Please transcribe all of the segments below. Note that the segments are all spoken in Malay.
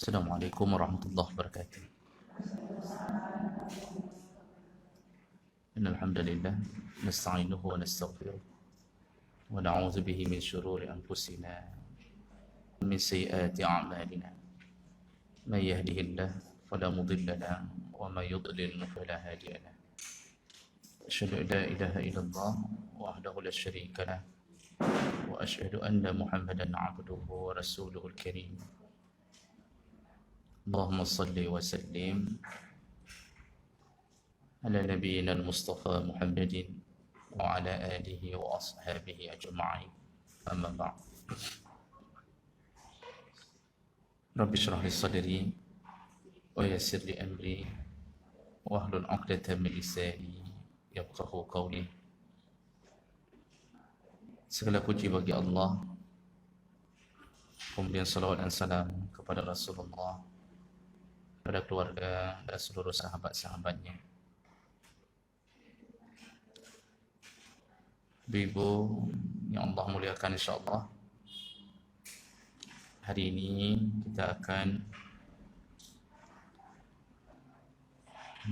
Assalamualaikum warahmatullahi wabarakatuh. Innal hamdalillah nasta'inuhu wa nastaghfiruh wa na'udzu bihi min shururi anfusina wa min sayyiati a'malina. May yahdihillah fala mudilla lahu wa may yudlil fala hadiya lahu. Asyhadu an la ilaha illallah wahdahu la syarika lahu wa asyhadu anna Muhammadan 'abduhu wa rasuluhul karim. Allahumma salli wa sallim ala nabiyyina al-Mustafa Muhammadin wa ala alihi wa ashabihi ajma'in. Amma ba'd. Rabbi shrah li sadri wa yassir li amri wa hlul 'uqdatam min lisani yafqahu qawli. Segala puji bagi Allah, kemudian salawat dan salam kepada Rasulullah, pada keluarga dan seluruh sahabat-sahabatnya. Ibu yang Allah muliakan, insyaAllah hari ini kita akan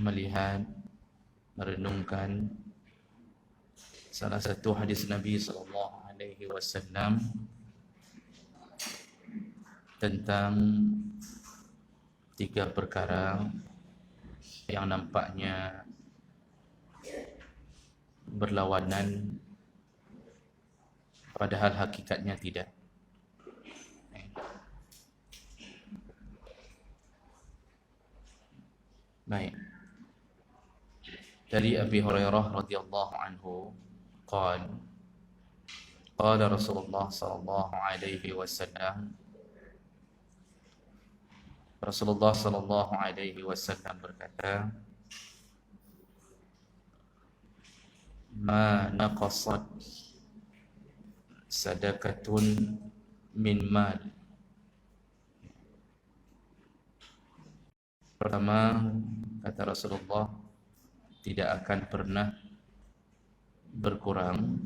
melihat, merenungkan salah satu hadis Nabi SAW tentang tiga perkara yang nampaknya berlawanan, padahal hakikatnya tidak. Baik. Dari Abi Hurairah radhiyallahu anhu qala Rasulullah sallallahu alaihi wasallam, Rasulullah sallallahu alaihi wasallam berkata, ma naqasat sadaqatun min mal. Pertama, kata Rasulullah, tidak akan pernah berkurang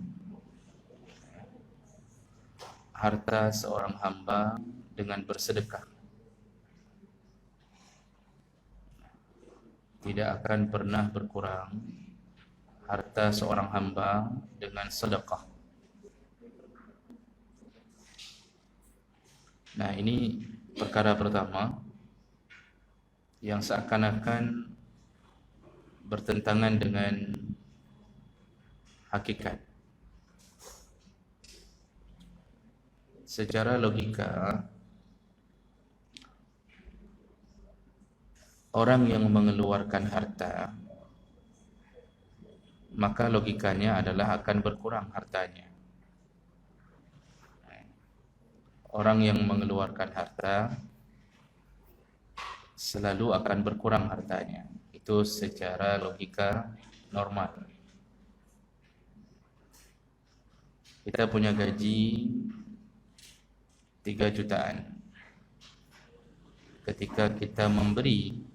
harta seorang hamba dengan bersedekah. Tidak akan pernah berkurang harta seorang hamba dengan sedekah. Nah, ini perkara pertama yang seakan-akan bertentangan dengan hakikat. Secara logika, orang yang mengeluarkan harta, maka logikanya adalah akan berkurang hartanya. Orang yang mengeluarkan harta selalu akan berkurang hartanya. Itu secara logika normal. Kita punya gaji 3 jutaan. Ketika kita memberi,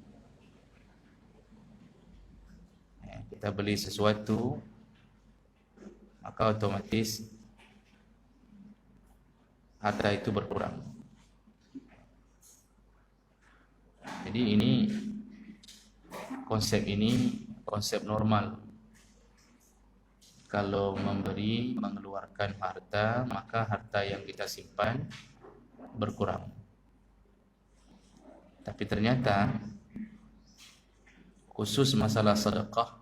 kita beli sesuatu, maka otomatis harta itu berkurang. Jadi ini konsep normal. Kalau memberi, mengeluarkan harta, maka harta yang kita simpan berkurang. Tapi ternyata khusus masalah sedekah,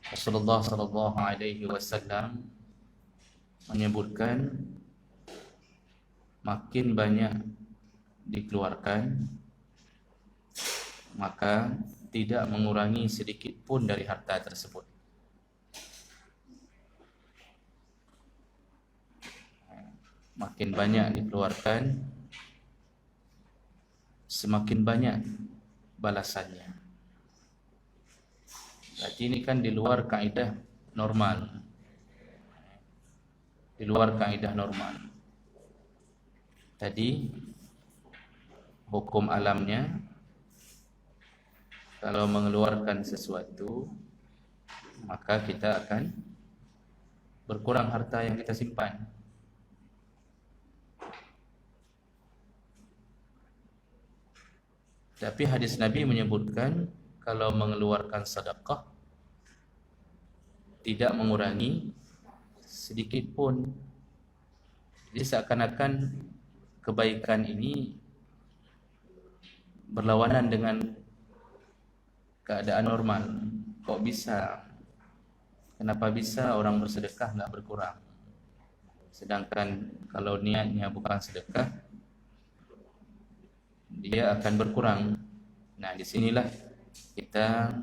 Rasulullah sallallahu alaihi wasallam menyebutkan makin banyak dikeluarkan, maka tidak mengurangi sedikit pun dari harta tersebut. Makin banyak dikeluarkan, semakin banyak balasannya. Berarti ini kan di luar kaidah normal. Di luar kaidah normal. Tadi hukum alamnya, kalau mengeluarkan sesuatu, maka kita akan berkurang harta yang kita simpan. Tapi hadis Nabi menyebutkan kalau mengeluarkan sedekah tidak mengurangi sedikit pun. Jadi seakan-akan kebaikan ini berlawanan dengan keadaan normal. Kok bisa? Kenapa bisa orang bersedekah nggak berkurang? Sedangkan kalau niatnya bukan sedekah, dia akan berkurang. Nah, disinilah kita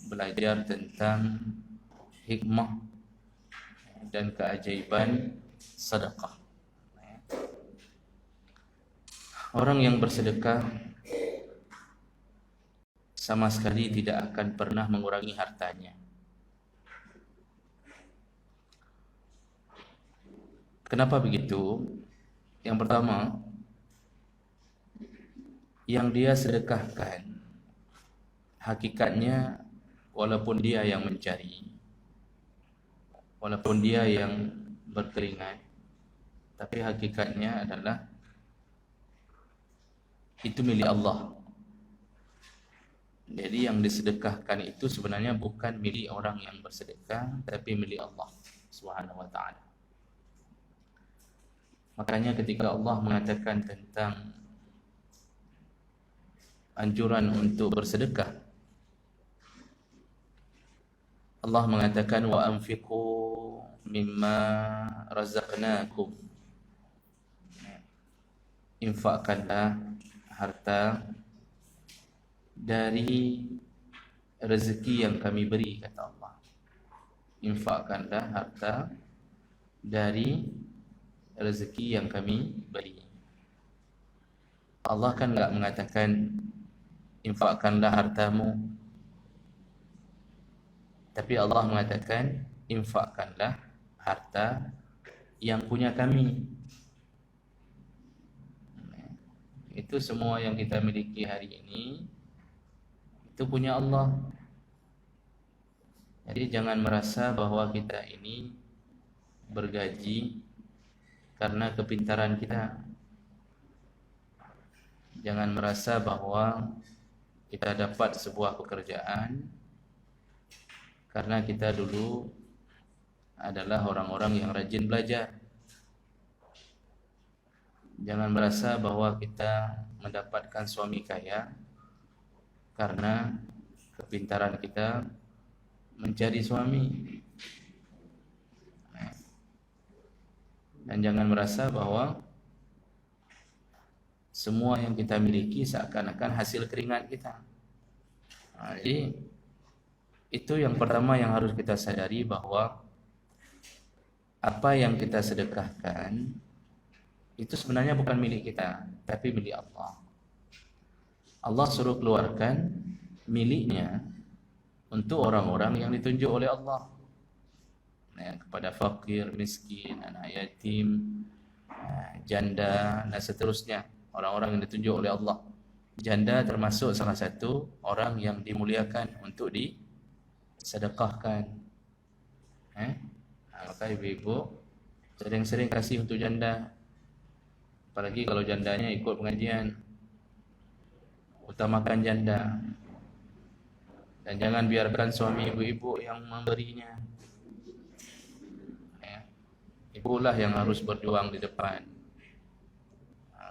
belajar tentang hikmah dan keajaiban sedekah. Orang yang bersedekah sama sekali tidak akan pernah mengurangi hartanya. Kenapa begitu? Yang pertama, yang dia sedekahkan hakikatnya walaupun dia yang mencari, walaupun dia yang berkeringat, tapi hakikatnya adalah itu milik Allah. Jadi yang disedekahkan itu sebenarnya bukan milik orang yang bersedekah, tapi milik Allah Subhanahu wa ta'ala. Makanya ketika Allah mengatakan tentang anjuran untuk bersedekah, Allah mengatakan wa anfiqu mimma razaqnakum. Infakkanlah harta dari rezeki yang kami beri, kata Allah. Infakkanlah harta dari rezeki yang kami beri. Allah kan enggak mengatakan infakkanlah hartamu, tapi Allah mengatakan infakkanlah harta yang punya kami. Itu semua yang kita miliki hari ini itu punya Allah. Jadi jangan merasa bahwa kita ini bergaji karena kepintaran kita. Jangan merasa bahwa kita dapat sebuah pekerjaan karena kita dulu adalah orang-orang yang rajin belajar. Jangan merasa bahwa kita mendapatkan suami kaya karena kepintaran kita mencari suami. Dan jangan merasa bahwa semua yang kita miliki seakan-akan hasil keringat kita. Jadi itu yang pertama yang harus kita sadari, bahwa apa yang kita sedekahkan itu sebenarnya bukan milik kita, tapi milik Allah. Allah suruh keluarkan miliknya untuk orang-orang yang ditunjuk oleh Allah, kepada fakir, miskin, anak yatim, janda, dan seterusnya. Orang-orang yang ditunjuk oleh Allah. Janda termasuk salah satu orang yang dimuliakan untuk disedekahkan. Maka ibu-ibu sering-sering kasih untuk janda. Apalagi kalau jandanya ikut pengajian, utamakan janda. Dan jangan biarkan suami ibu-ibu yang memberinya. Ibulah yang harus berjuang di depan.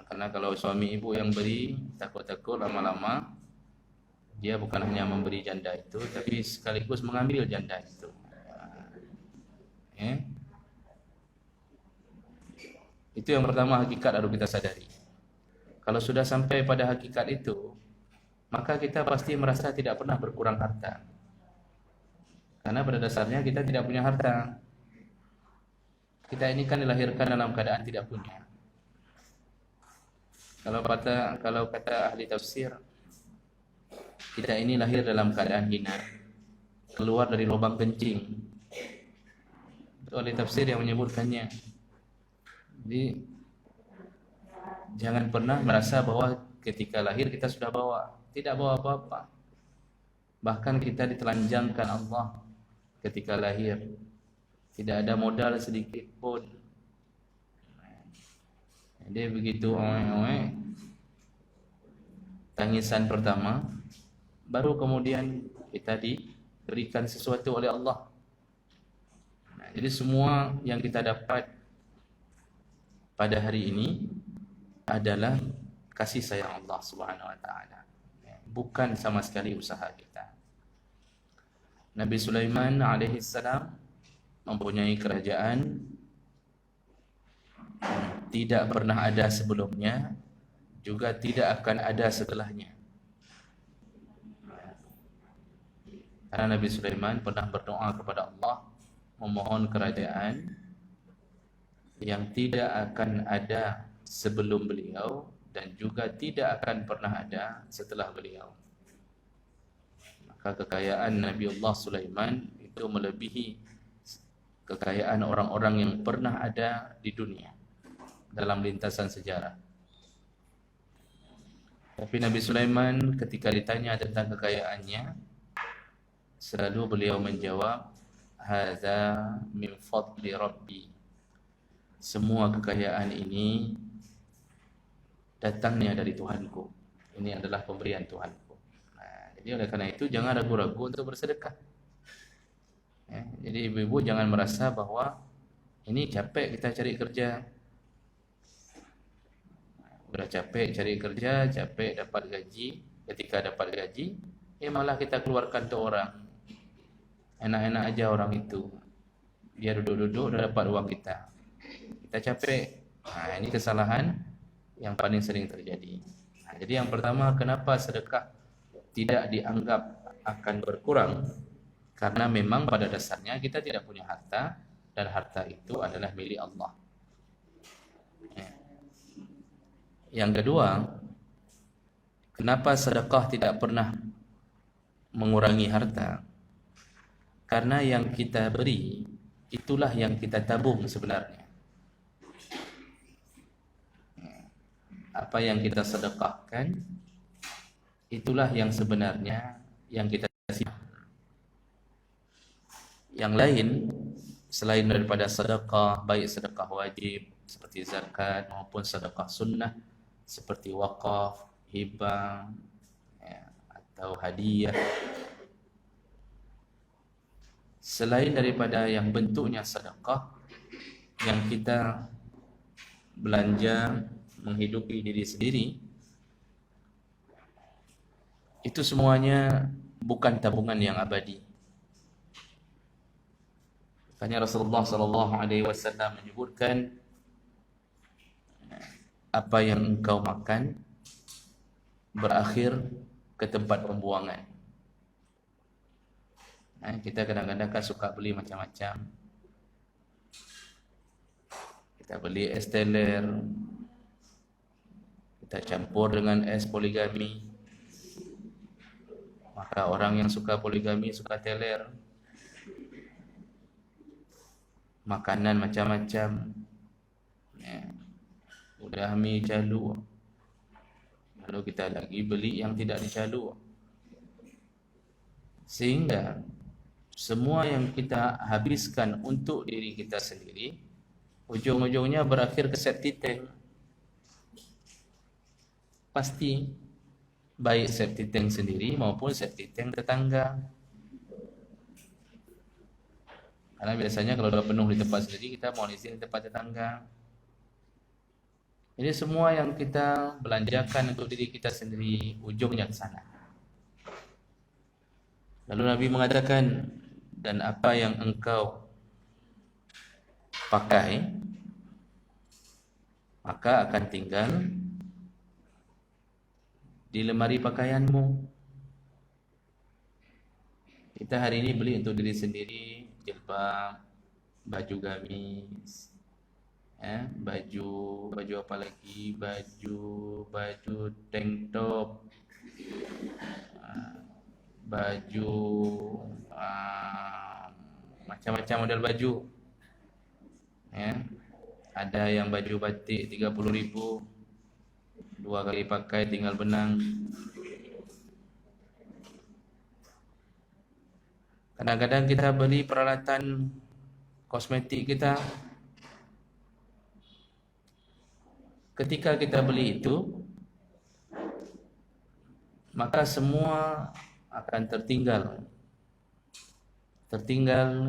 Karena kalau suami ibu yang beri, takut-takut lama-lama dia bukan hanya memberi janda itu, tapi sekaligus mengambil janda itu. Itu yang pertama, hakikat harus kita sadari. Kalau sudah sampai pada hakikat itu, maka kita pasti merasa tidak pernah berkurang harta. Karena pada dasarnya kita tidak punya harta. Kita ini kan dilahirkan dalam keadaan tidak punya. Kalau kata ahli tafsir, kita ini lahir dalam keadaan hina, keluar dari lubang kencing. Itu ahli tafsir yang menyebutkannya. Jadi jangan pernah merasa bahwa ketika lahir kita sudah tidak bawa apa-apa. Bahkan kita ditelanjangkan Allah ketika lahir. Tidak ada modal sedikit pun. Jadi begitu oe-oe, tangisan pertama, baru kemudian kita diberikan sesuatu oleh Allah. Nah, jadi semua yang kita dapat pada hari ini adalah kasih sayang Allah Subhanahu wa taala, bukan sama sekali usaha kita. Nabi Sulaiman alaihi salam mempunyai kerajaan tidak pernah ada sebelumnya, juga tidak akan ada setelahnya. Karena Nabi Sulaiman pernah berdoa kepada Allah memohon kerajaan yang tidak akan ada sebelum beliau dan juga tidak akan pernah ada setelah beliau. Maka kekayaan Nabi Allah Sulaiman itu melebihi kekayaan orang-orang yang pernah ada di dunia dalam lintasan sejarah. Tapi Nabi Sulaiman ketika ditanya tentang kekayaannya, selalu beliau menjawab, hadza min fadli rabbi. Semua kekayaan ini datangnya dari Tuhanku. Ini adalah pemberian Tuhanku. Nah, jadi oleh karena itu jangan ragu-ragu untuk bersedekah. Ya, jadi ibu-ibu jangan merasa bahwa ini capek kita cari kerja. Udah capek cari kerja, capek dapat gaji. Ketika dapat gaji, malah kita keluarkan ke orang. Enak-enak aja orang itu. Dia duduk-duduk udah dapat uang kita. Kita capek. Nah, ini kesalahan yang paling sering terjadi. Nah, jadi yang pertama, kenapa sedekah tidak dianggap akan berkurang? Karena memang pada dasarnya kita tidak punya harta, dan harta itu adalah milik Allah. Yang kedua, kenapa sedekah tidak pernah mengurangi harta? Karena yang kita beri, itulah yang kita tabung sebenarnya. Apa yang kita sedekahkan, itulah yang sebenarnya yang kita simpan. Yang lain, selain daripada sedekah, baik sedekah wajib, seperti zakat, maupun sedekah sunnah, seperti wakaf, hibah, atau hadiah. Selain daripada yang bentuknya sedekah, yang kita belanja menghidupi diri sendiri, itu semuanya bukan tabungan yang abadi. Makanya Rasulullah SAW menyebutkan, apa yang engkau makan berakhir ke tempat pembuangan. Nah, kita kadang-kadang kan suka beli macam-macam. Kita beli es teler, kita campur dengan es poligami. Maka orang yang suka poligami suka teler. Makanan macam-macam, udah mi calu, lalu kita lagi beli yang tidak dicalu. Sehingga semua yang kita habiskan untuk diri kita sendiri, ujung-ujungnya berakhir ke septic tank. Pasti, baik septic tank sendiri maupun septic tank tetangga. Karena biasanya kalau sudah penuh di tempat sendiri, kita mohon izin di tempat tetangga. Jadi semua yang kita belanjakan untuk diri kita sendiri, ujungnya ke sana. Lalu Nabi mengatakan, dan apa yang engkau pakai, maka akan tinggal di lemari pakaianmu. Kita hari ini beli untuk diri sendiri, jilbab, baju gamis, baju apa lagi, baju tank top, baju macam-macam model baju. Ada yang baju batik 30.000, 2 kali pakai tinggal benang. Kadang-kadang kita beli peralatan kosmetik kita. Ketika kita beli itu, maka semua akan tertinggal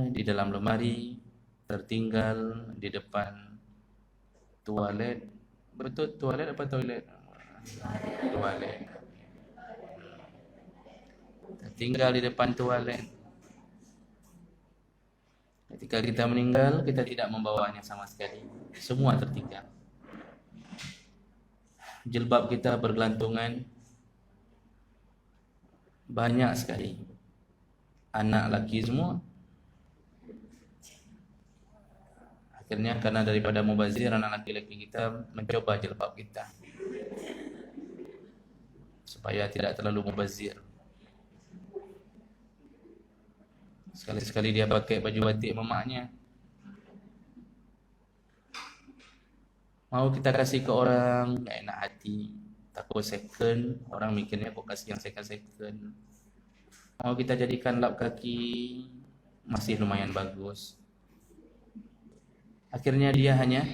di dalam lemari, tertinggal di depan toilet. Betul toilet apa toilet? Toilet. Tertinggal di depan toilet. Ketika kita meninggal, kita tidak membawanya sama sekali. Semua tertinggal. Jilbab kita bergelantungan banyak sekali. Anak laki semua. Akhirnya karena daripada mubazir, anak laki-laki kita mencoba jilbab kita supaya tidak terlalu mubazir. Sekali-sekali dia pakai baju batik mamaknya. Mau kita kasih ke orang, tak enak hati. Takut second, orang mikirnya kok kasih yang second-second. Mau kita jadikan lap kaki, masih lumayan bagus. Akhirnya dia hanya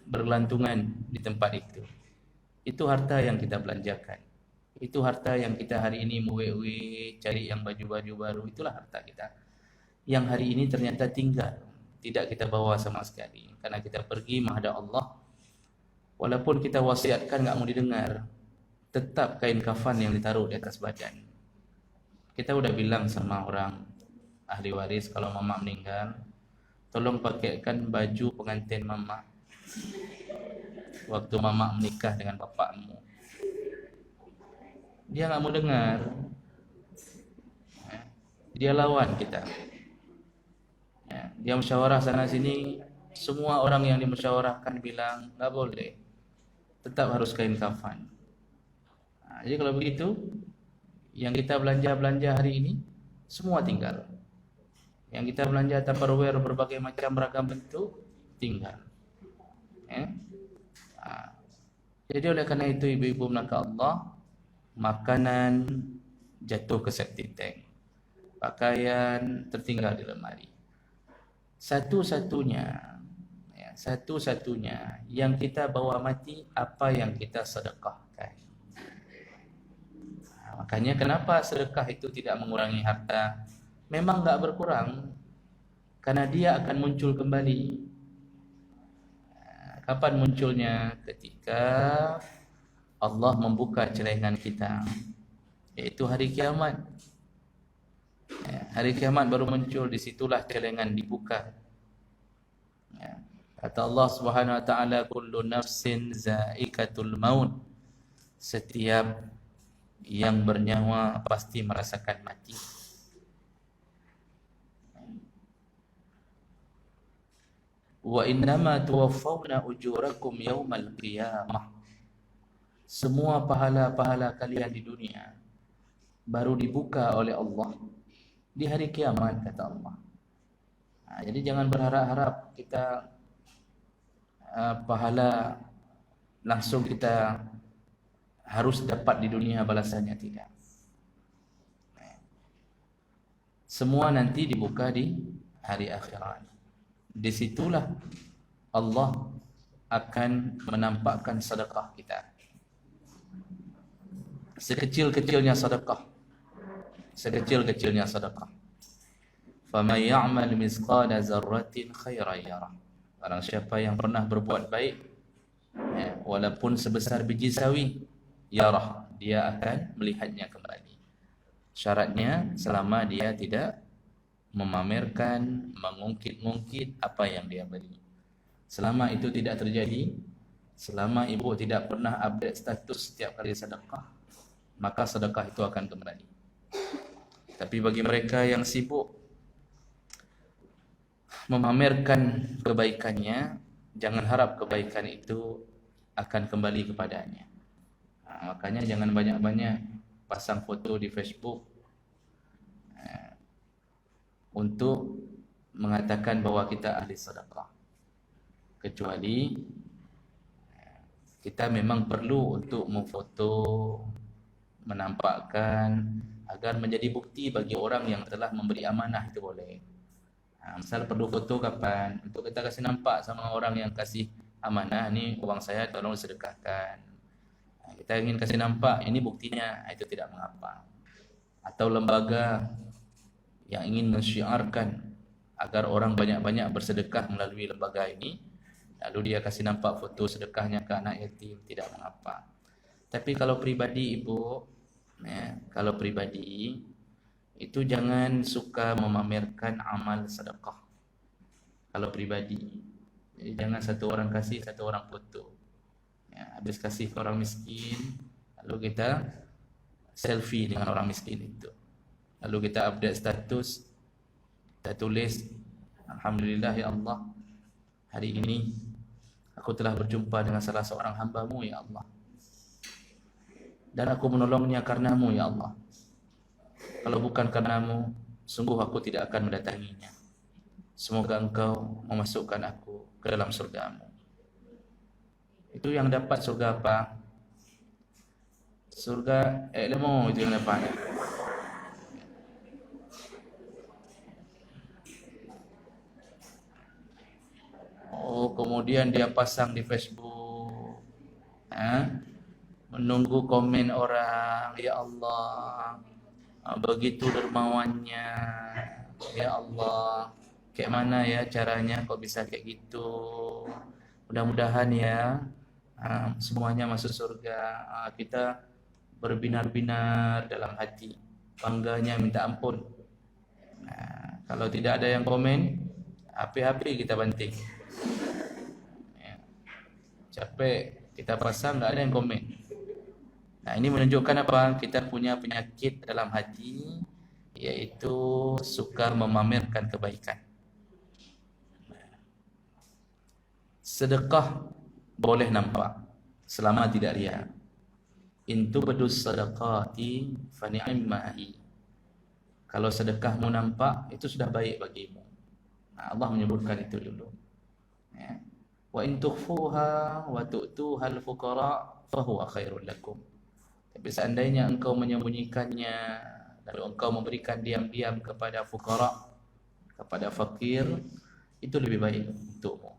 bergelantungan di tempat itu. Itu harta yang kita belanjakan. Itu harta yang kita hari ini muwe-uwe, cari yang baju-baju baru. Itulah harta kita. Yang hari ini ternyata tinggal. Tidak kita bawa sama sekali. Karena kita pergi menghadap Allah. Walaupun kita wasiatkan tak mau didengar, tetap kain kafan yang ditaruh di atas badan. Kita udah bilang sama orang ahli waris, kalau mama meninggal, tolong pakaikan baju pengantin mama waktu mama menikah dengan bapakmu. Dia tak mau dengar. Dia lawan kita. Dia musyawarah sana sini. Semua orang yang dimusyawarahkan bilang tak boleh, tetap harus kain kafan. Jadi kalau begitu, yang kita belanja hari ini semua tinggal. Yang kita belanja Tupperware berbagai macam ragam bentuk tinggal. Jadi oleh karena itu ibu-ibu melangkah Allah, makanan jatuh ke septic tank, pakaian tertinggal di lemari. Satu-satunya yang kita bawa mati apa yang kita sedekahkan. Makanya kenapa sedekah itu tidak mengurangi harta? Memang tak berkurang, karena dia akan muncul kembali. Kapan munculnya? Ketika Allah membuka celengan kita, yaitu hari kiamat. Hari kiamat baru muncul, disitulah celengan dibuka. Kata Allah Subhanahu wa taala, kullu nafsin zaikatul maut. Setiap yang bernyawa pasti merasakan mati. Wa innama tuwaffawna ujurakum yaumal qiyamah. Semua pahala-pahala kalian di dunia baru dibuka oleh Allah di hari kiamat, kata Allah. Jadi jangan berharap-harap kita pahala langsung kita harus dapat di dunia balasannya, tidak. Semua nanti dibuka di hari akhirat. Disitulah Allah akan menampakkan sedekah kita. Sekecil-kecilnya sedekah. Faman ya'mal mithqala dzarratin khairan yarah. Barang siapa yang pernah berbuat baik, walaupun sebesar biji sawi, yarah, dia akan melihatnya kembali. Syaratnya selama dia tidak memamerkan, mengungkit-ungkit apa yang dia beli. Selama itu tidak terjadi, selama ibu tidak pernah update status setiap kali sedekah, maka sedekah itu akan kembali. Tapi bagi mereka yang sibuk memamerkan kebaikannya, jangan harap kebaikan itu akan kembali kepadanya. Makanya jangan banyak-banyak pasang foto di Facebook untuk mengatakan bahwa kita ahli sedekah. Kecuali kita memang perlu untuk memfoto, menampakkan agar menjadi bukti bagi orang yang telah memberi amanah, itu boleh. Misal perlu foto kapan? Untuk kita kasih nampak sama orang yang kasih amanah, ni uang saya tolong sedekahkan. Kita ingin kasih nampak, ini buktinya, itu tidak mengapa. Atau lembaga yang ingin mensyiarkan agar orang banyak-banyak bersedekah melalui lembaga ini, lalu dia kasih nampak foto sedekahnya ke anak yatim, tidak mengapa. Tapi kalau pribadi ibu, kalau pribadi itu jangan suka memamerkan amal sedekah. Kalau pribadi, jadi jangan satu orang kasih, satu orang foto. Habis kasih ke orang miskin, lalu kita selfie dengan orang miskin itu, lalu kita update status, kita tulis, Alhamdulillah ya Allah, hari ini aku telah berjumpa dengan salah seorang hamba-Mu ya Allah, dan aku menolongnya karenamu ya Allah. Kalau bukan karenamu, sungguh aku tidak akan mendatanginya. Semoga engkau memasukkan aku ke dalam surgamu. Itu yang dapat surga apa? Surga ilmu, itu yang dapat. Oh, kemudian dia pasang di Facebook, menunggu komen orang. Ya Allah, begitu dermawannya. Ya Allah, kayak mana ya caranya kok bisa kayak gitu? Mudah-mudahan ya semuanya masuk surga. Kita berbinar-binar dalam hati, bangganya minta ampun. Kalau tidak ada yang komen, HP kita banting. Capek, kita pasang, nggak ada yang komen. Nah, ini menunjukkan apa? Kita punya penyakit dalam hati, yaitu suka memamerkan kebaikan. Sedekah boleh nampak selama tidak riya. In tubdus sadaqati fa ni'mahi. Kalau sedekahmu nampak, itu sudah baik bagimu. Nah, Allah menyebutkan itu dulu. Ya. Wa in tukhfuha wa tu'tuhal fuqara fa huwa khairul lakum. Tapi seandainya engkau menyembunyikannya, lalu engkau memberikan diam-diam kepada fuqara, kepada fakir, itu lebih baik untukmu.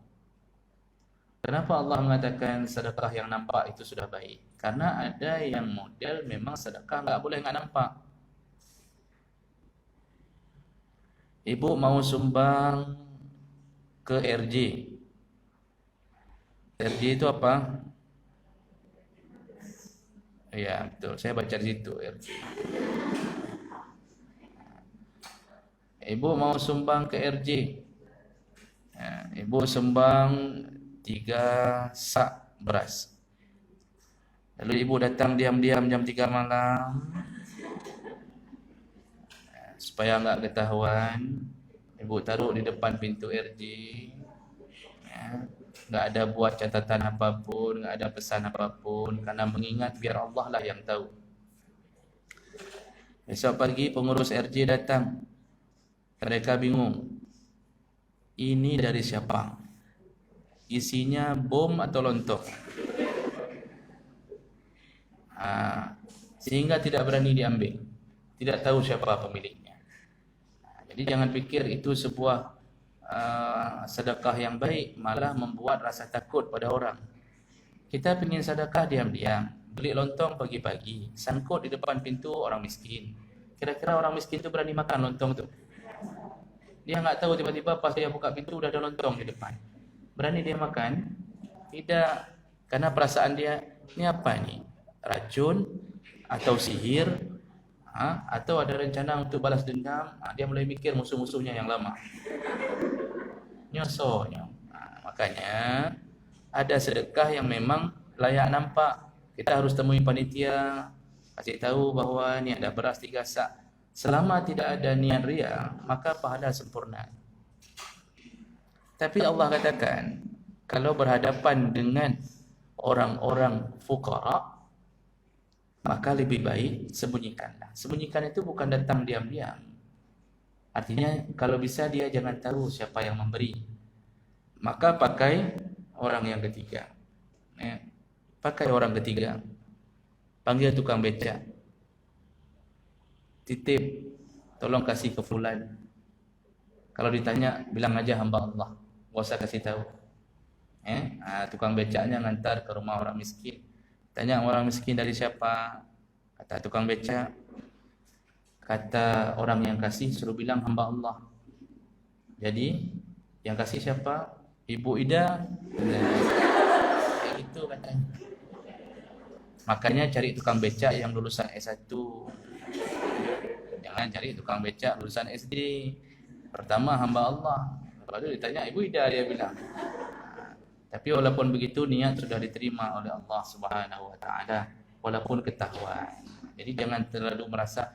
Kenapa Allah mengatakan sedekah yang nampak itu sudah baik? Karena ada yang model memang sedekah nggak boleh nggak nampak. Ibu mau sumbang ke RJ. RJ itu apa? Ya betul, saya baca di situ RJ. Ibu mau sumbang ke RJ. Ya, ibu sumbang 3 sak beras. Lalu ibu datang diam-diam jam 3 malam, supaya enggak ketahuan. Ibu taruh di depan pintu RJ. Enggak ada buat catatan apapun, enggak ada pesan apapun, karena mengingat biar Allah lah yang tahu. Besok pagi pengurus RJ datang. Mereka bingung. Ini dari siapa? Isinya bom atau lontong? Sehingga tidak berani diambil. Tidak tahu siapa pemiliknya. Jadi jangan pikir itu sebuah sedekah yang baik, malah membuat rasa takut pada orang. Kita ingin sedekah diam-diam, beli lontong pagi-pagi, sangkut di depan pintu orang miskin. Kira-kira orang miskin itu berani makan lontong itu? Dia nggak tahu, tiba-tiba pas dia buka pintu udah ada lontong di depan. Berani dia makan? Tidak, karena perasaan dia, ini apa nih? Racun atau sihir? Atau ada rencana untuk balas dendam? Dia mulai mikir musuh-musuhnya yang lama. Nyosonya. Makanya ada sedekah yang memang layak nampak. Kita harus temui panitia, kasih tahu bahwa ini ada beras 3 sak. Selama tidak ada niat riya, maka pahala sempurna. Tapi Allah katakan, kalau berhadapan dengan orang-orang fuqara, maka lebih baik sembunyikanlah. Sembunyikan itu bukan datang diam-diam. Artinya kalau bisa dia jangan tahu siapa yang memberi. Maka pakai orang yang ketiga. Pakai orang ketiga. Panggil tukang beca. Titip, tolong kasih ke fulan. Kalau ditanya, bilang aja hamba Allah. Gak usah kasih tahu. Tukang becaknya ngantar ke rumah orang miskin. Tanya orang miskin dari siapa? Kata tukang becak. Kata orang yang kasih suruh bilang hamba Allah. Jadi yang kasih siapa? Ibu Ida. Kayak gitu katanya. Makanya cari tukang becak yang lulusan S1. Jangan cari tukang becak lulusan SD. Pertama hamba Allah. Lalu ditanya Ibu Ida, dia bilang. Tapi walaupun begitu niat sudah diterima oleh Allah Subhanahu wa taala walaupun ketahuan. Jadi jangan terlalu merasa,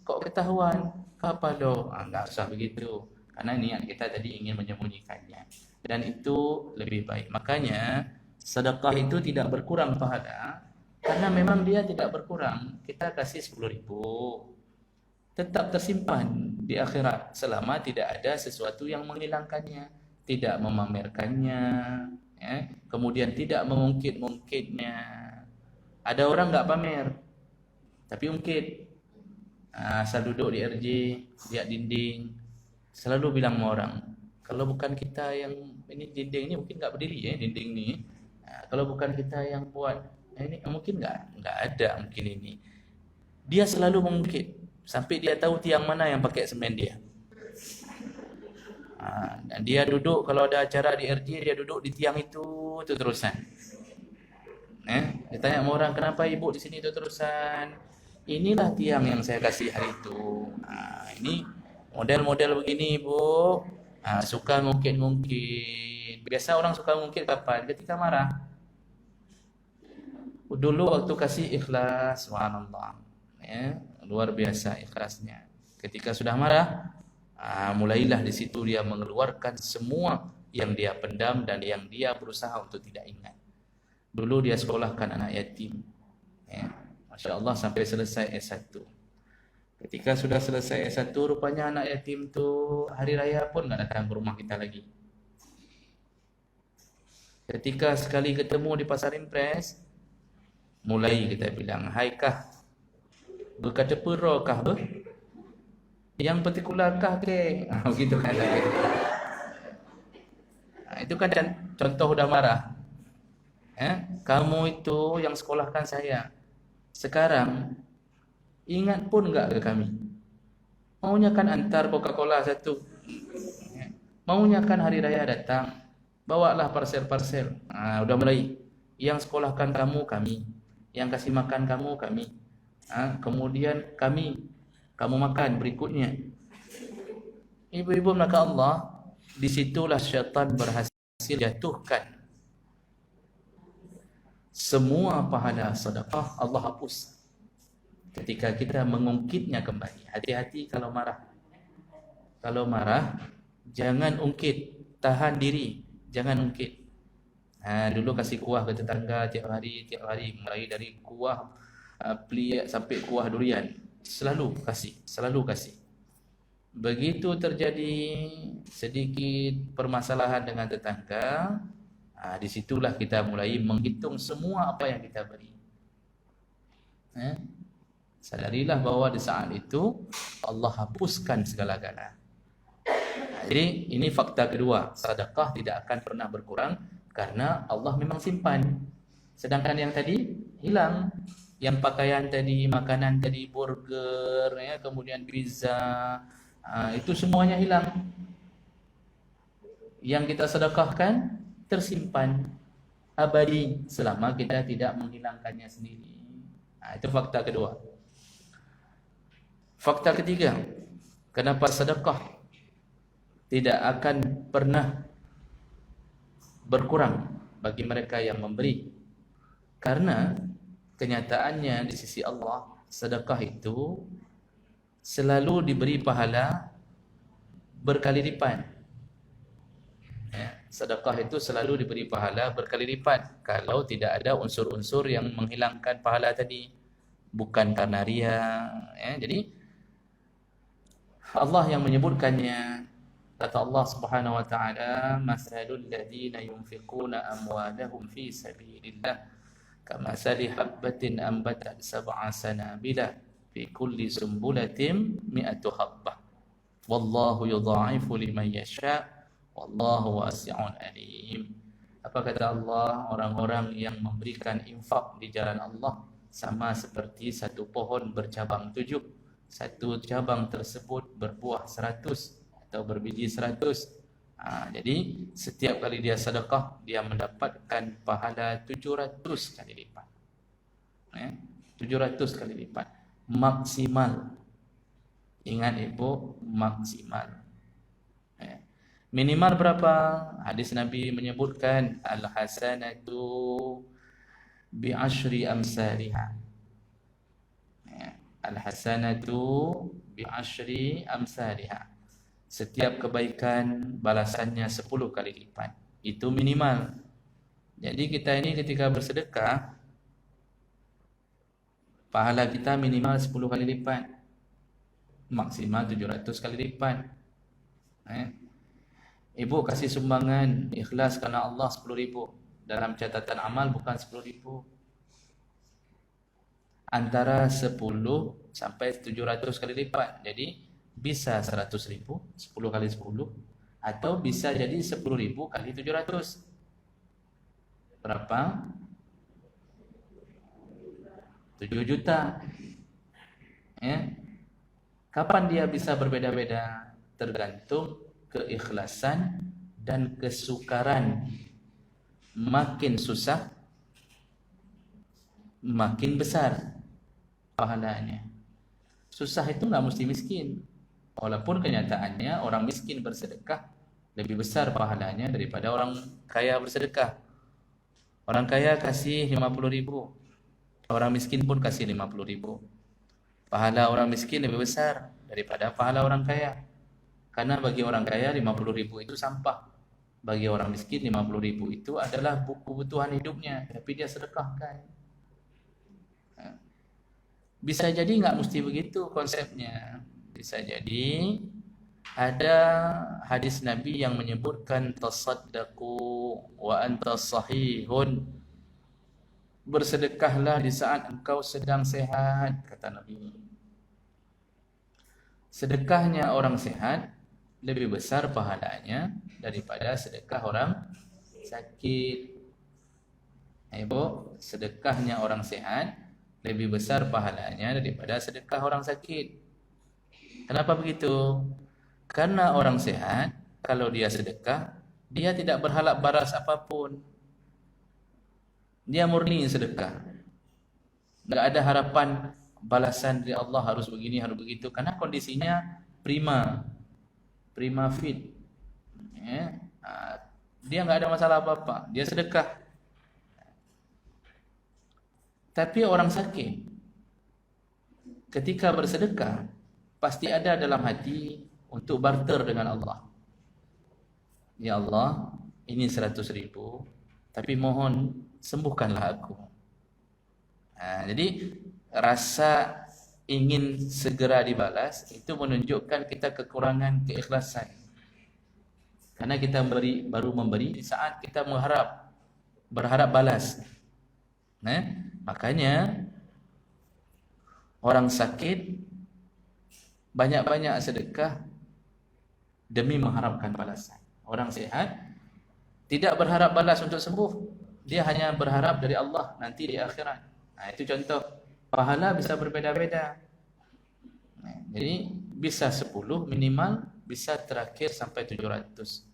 kok ketahuan? Apa do? Enggak usah begitu. Karena niat kita tadi ingin menyembunyikannya. Dan itu lebih baik. Makanya sedekah itu tidak berkurang pahala karena memang dia tidak berkurang. Kita kasih 10.000 tetap tersimpan di akhirat selama tidak ada sesuatu yang menghilangkannya, tidak memamerkannya, ya. Kemudian tidak mengungkit-ungkitnya. Ada orang enggak pamer tapi ungkit. Asal duduk di RJ, lihat dinding, selalu bilang sama orang, kalau bukan kita yang ini dinding ini mungkin enggak berdiri ya dinding ini. Kalau bukan kita yang buat ini mungkin enggak ada mungkin ini. Dia selalu mengungkit sampai dia tahu tiang mana yang pakai semen dia. Dan dia duduk kalau ada acara di RJ, dia duduk di tiang itu terusan. Dia tanya sama orang, kenapa ibu di sini terusan? Inilah tiang yang saya kasih hari itu. Ini model-model begini ibu. Suka ngungkit-ngungkit. Biasa orang suka ngungkit kapan? Ketika marah. Dulu waktu kasih ikhlas, subhanallah, ya, luar biasa ikhlasnya. Ketika sudah marah, mulailah di situ dia mengeluarkan semua yang dia pendam dan yang dia berusaha untuk tidak ingat. Dulu dia sekolahkan anak yatim, ya, Masya Allah sampai selesai S1. Ketika sudah selesai S1, rupanya anak yatim tu hari raya pun enggak datang ke rumah kita lagi. Ketika sekali ketemu di Pasar Impres, mulai kita bilang, hai kah, berkata pura kah ber? Yang partikular kah ke? Begitu kan. Itu kan contoh udah marah. Kamu itu yang sekolahkan saya. Sekarang ingat pun enggak ke kami. Maunya kan antar Coca-Cola satu. Maunya kan hari raya datang, bawalah parcel-parcel. Udah mulai. Yang sekolahkan kamu kami, yang kasih makan kamu kami. Kemudian kamu makan berikutnya. Ibu-ibu maka Allah, disitulah syaitan berhasil jatuhkan semua pahala sedekah. Allah hapus ketika kita mengungkitnya kembali. Hati-hati kalau marah. Kalau marah jangan ungkit, tahan diri, jangan ungkit. Dulu kasih kuah ke tetangga tiap hari, mulai dari kuah pliak sampai kuah durian, selalu kasih. Begitu terjadi sedikit permasalahan dengan tetangga, disitulah kita mulai menghitung semua apa yang kita beri. Sadarilah bahwa di saat itu Allah hapuskan segala-galanya. Jadi ini fakta kedua, sedekah tidak akan pernah berkurang karena Allah memang simpan. Sedangkan yang tadi hilang, yang pakaian tadi, makanan tadi, burger, ya, kemudian pizza, itu semuanya hilang. Yang kita sedekahkan tersimpan abadi selama kita tidak menghilangkannya sendiri. Itu fakta kedua. Fakta ketiga, kenapa sedekah tidak akan pernah berkurang bagi mereka yang memberi? Karena kenyataannya di sisi Allah, sedekah itu selalu diberi pahala berkali lipat. Sedekah itu selalu diberi pahala berkali lipat kalau tidak ada unsur-unsur yang menghilangkan pahala tadi, bukan karena riya. Jadi Allah yang menyebutkannya. Kata Allah Subhanahu wa taala, masalul ladzina yunfiquna amwalahum fi sabilillah kamathali habbatin anbatat sab'a sanabila fi kulli sumbulatin mi'atu habbah wallahu yudha'ifu liman yasha' wallahu wasi'un alim. Apa kata Allah? Orang-orang yang memberikan infak di jalan Allah sama seperti satu pohon bercabang 7. Satu cabang tersebut berbuah 100 atau berbiji 100. Jadi setiap kali dia sedekah, dia mendapatkan pahala 700 kali lipat. 700 kali lipat maksimal. Ingat ibu, maksimal. Minimal berapa? Hadis Nabi menyebutkan al-hasanatu bi'ashri amsalihha. Al-hasanatu bi'ashri amsalihha. Setiap kebaikan balasannya 10 kali lipat. Itu minimal. Jadi kita ini ketika bersedekah, pahala kita minimal 10 kali lipat, maksimal 700 kali lipat. Ibu kasih sumbangan ikhlas karena Allah 10.000. Dalam catatan amal bukan 10.000. Antara 10 sampai 700 kali lipat. Jadi bisa 100.000, 10 kali 10, atau bisa jadi 10.000 kali 700. Berapa? 7 juta. Kapan dia bisa berbeda-beda? Tergantung keikhlasan dan kesukaran. Makin susah, makin besar pahalanya. Susah itu nggak mesti miskin. Walaupun kenyataannya orang miskin bersedekah lebih besar pahalanya daripada orang kaya bersedekah. Orang kaya kasih 50.000, orang miskin pun kasih 50.000. Pahala orang miskin lebih besar daripada pahala orang kaya. Karena bagi orang kaya 50.000 itu sampah. Bagi orang miskin 50.000 itu adalah kebutuhan hidupnya, tapi dia sedekahkan. Bisa jadi nggak mesti begitu konsepnya. Bisa jadi ada hadis Nabi yang menyebutkan tasaddaqu wa anta sahihun. Bersedekahlah di saat engkau sedang sehat, kata Nabi. Sedekahnya orang sehat lebih besar pahalanya daripada sedekah orang sakit. Ibu, sedekahnya orang sehat lebih besar pahalanya daripada sedekah orang sakit. Kenapa begitu? Karena orang sehat, kalau dia sedekah, dia tidak berharap balas apapun. Dia murni sedekah. Tidak ada harapan balasan dari Allah harus begini, harus begitu. Karena kondisinya prima fit. Dia nggak ada masalah apa-apa. Dia sedekah. Tapi orang sakit, ketika bersedekah, pasti ada dalam hati untuk barter dengan Allah. Ya Allah, ini 100.000, tapi mohon sembuhkanlah aku. Jadi rasa ingin segera dibalas itu menunjukkan kita kekurangan keikhlasan. Karena kita baru memberi di saat kita berharap balas. Makanya orang sakit banyak-banyak sedekah demi mengharapkan balasan. Orang sehat tidak berharap balas untuk sembuh. Dia hanya berharap dari Allah nanti di akhirat. Itu contoh. Pahala bisa berbeda-beda. Jadi bisa 10 minimal, bisa terakhir sampai 700.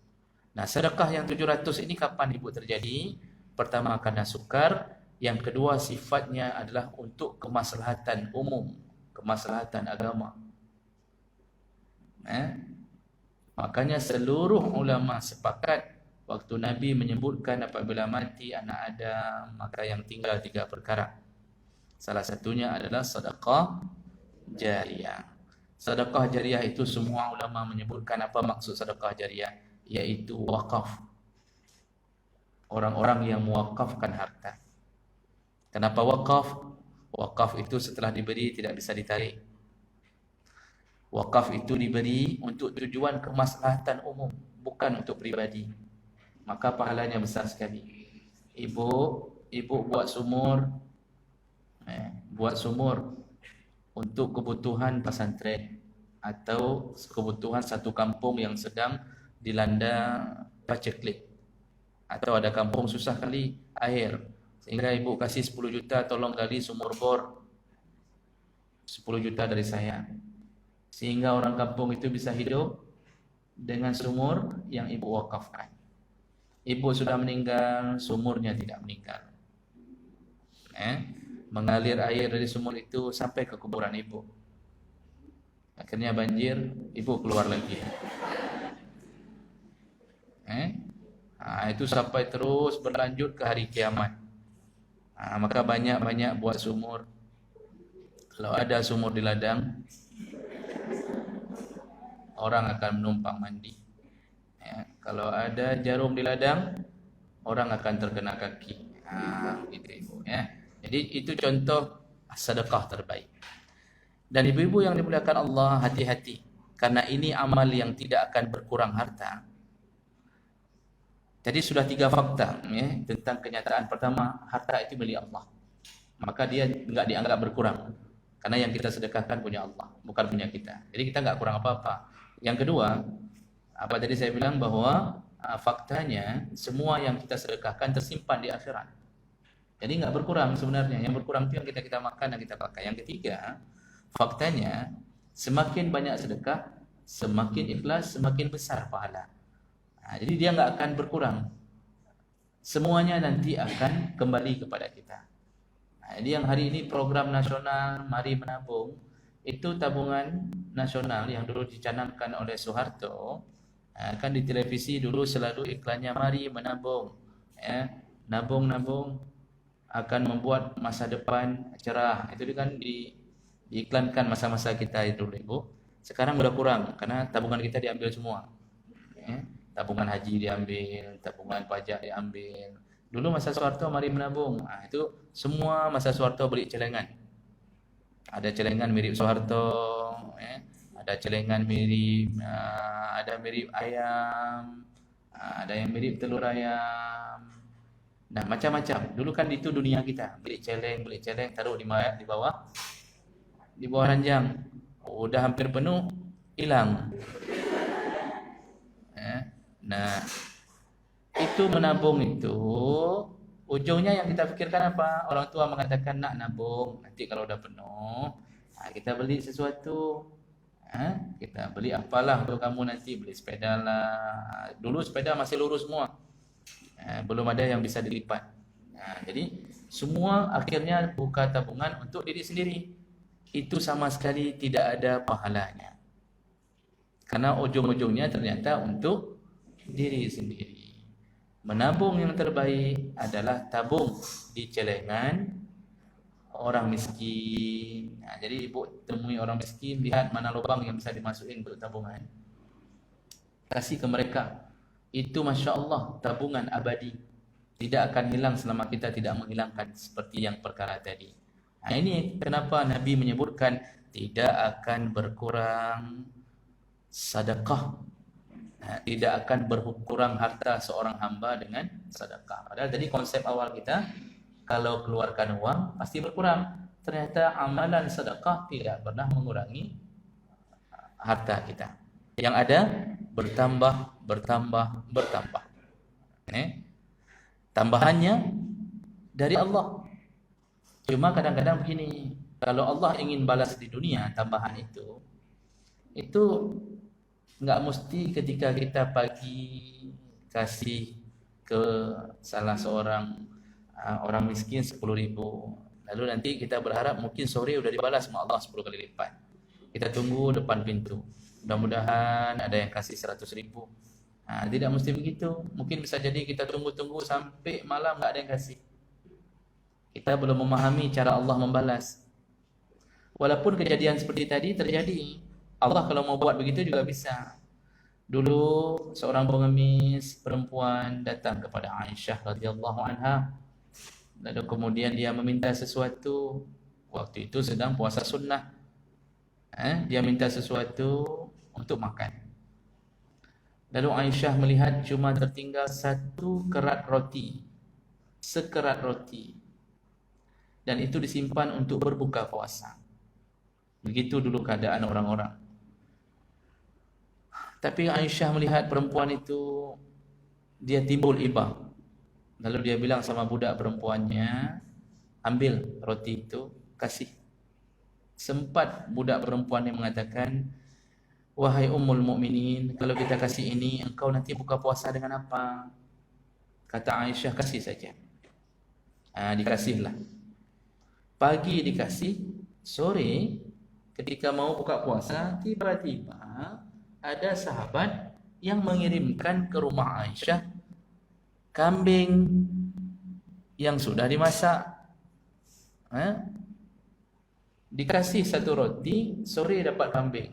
Nah, sedekah yang 700 ini kapan ibu terjadi? Pertama karena sukar, yang kedua sifatnya adalah untuk kemaslahatan umum, kemaslahatan agama. Makanya seluruh ulama sepakat waktu Nabi menyebutkan apabila mati anak Adam, maka yang tinggal 3 perkara. Salah satunya adalah sedekah jariyah. Sedekah jariyah itu semua ulama menyebutkan apa maksud sedekah jariyah, yaitu wakaf. Orang-orang yang mewakafkan harta. Kenapa wakaf? Wakaf itu setelah diberi tidak bisa ditarik. Wakaf itu diberi untuk tujuan kemaslahatan umum, bukan untuk pribadi. Maka pahalanya besar sekali. Ibu buat sumur untuk kebutuhan pesantren atau kebutuhan satu kampung yang sedang dilanda paceklik. Atau ada kampung susah kali air, sehingga ibu kasih 10 juta, tolong gali sumur bor 10 juta dari saya, sehingga orang kampung itu bisa hidup dengan sumur yang ibu wakafkan. Ibu sudah meninggal, sumurnya tidak meninggal. Mengalir air dari sumur itu sampai ke kuburan ibu. Akhirnya banjir, ibu keluar lagi. Itu sampai terus berlanjut ke hari kiamat. Maka banyak-banyak buat sumur. Kalau ada sumur di ladang, orang akan menumpang mandi. Kalau ada jarum di ladang, orang akan terkena kaki. Gitu ibu. Jadi itu contoh sedekah terbaik. Dan ibu-ibu yang dimuliakan Allah, hati-hati, karena ini amal yang tidak akan berkurang harta. Jadi sudah 3 fakta tentang kenyataan. Pertama, harta itu milik Allah, maka dia enggak dianggap berkurang, karena yang kita sedekahkan punya Allah, bukan punya kita. Jadi kita enggak kurang apa-apa. Yang kedua, apa tadi saya bilang bahwa faktanya semua yang kita sedekahkan tersimpan di akhirat. Jadi enggak berkurang sebenarnya. Yang berkurang itu yang kita makan dan kita pakai. Yang ketiga, faktanya semakin banyak sedekah, semakin ikhlas, semakin besar pahala. Jadi dia enggak akan berkurang. Semuanya nanti akan kembali kepada kita. Jadi yang hari ini program nasional Mari Menabung, itu tabungan nasional yang dulu dicanangkan oleh Soeharto. Kan di televisi dulu selalu iklannya Mari Menabung. Nabung-nabung akan membuat masa depan cerah. Itu kan diiklankan masa-masa kita itu dulu, Ibu. Sekarang udah kurang karena tabungan kita diambil semua. Tabungan haji diambil, tabungan pajak diambil. Dulu masa Soeharto Mari Menabung. Itu semua masa Soeharto beli celengan. Ada celengan mirip Soeharto, ada celengan mirip, ada mirip ayam, ada yang mirip telur ayam. Nah, macam-macam. Dulu kan itu dunia kita. Beli celeng, taruh di bawah ranjang. Udah hampir penuh, hilang. Nah, itu menabung itu ujungnya yang kita pikirkan apa? Orang tua mengatakan nak nabung, nanti kalau udah penuh, kita beli sesuatu. Kita beli apalah untuk kamu nanti, beli sepeda lah. Dulu sepeda masih lurus semua, belum ada yang bisa dilipat. Jadi semua akhirnya buka tabungan untuk diri sendiri. Itu sama sekali tidak ada pahalanya, karena ujung-ujungnya ternyata untuk diri sendiri. Menabung yang terbaik adalah tabung di celengan orang miskin. Jadi ibu temui orang miskin, lihat mana lubang yang bisa dimasukin untuk tabungan, kasih ke mereka. Itu Masya Allah tabungan abadi, tidak akan hilang selama kita tidak menghilangkan seperti yang perkara tadi. Ini kenapa Nabi menyebutkan tidak akan berkurang sedekah, tidak akan berkurang harta seorang hamba dengan sedekah. Padahal tadi konsep awal kita, kalau keluarkan uang pasti berkurang. Ternyata amalan sedekah tidak pernah mengurangi harta kita. Yang ada bertambah. Tambahannya dari Allah. Cuma kadang-kadang begini, kalau Allah ingin balas di dunia tambahan itu enggak mesti ketika kita pagi kasih ke salah seorang orang miskin 10.000, lalu nanti kita berharap mungkin sore udah dibalas sama Allah 10 kali lipat. Kita tunggu depan pintu, mudah-mudahan ada yang kasih 100.000. Tidak mesti begitu. Mungkin bisa jadi kita tunggu-tunggu sampai malam enggak ada yang kasih. Kita belum memahami cara Allah membalas. Walaupun kejadian seperti tadi terjadi, Allah kalau mau buat begitu juga bisa. Dulu seorang pengemis perempuan datang kepada Aisyah radhiyallahu anha. Lalu kemudian dia meminta sesuatu. Waktu itu sedang puasa sunnah. Dia minta sesuatu untuk makan. Lalu Aisyah melihat cuma tertinggal 1 kerat roti. Sekerat roti. Dan itu disimpan untuk berbuka puasa. Begitu dulu keadaan orang-orang. Tapi Aisyah melihat perempuan itu, dia timbul iba. Lalu dia bilang sama budak perempuannya, ambil roti itu, kasih. Sempat budak perempuan yang mengatakan, wahai ummul mukminin, kalau kita kasih ini, engkau nanti buka puasa dengan apa? Kata Aisyah, kasih saja. Dikasihlah. Pagi dikasih, sore ketika mau buka puasa, tiba-tiba ada sahabat yang mengirimkan ke rumah Aisyah kambing yang sudah dimasak. Dikasih satu roti, sore dapat kambing.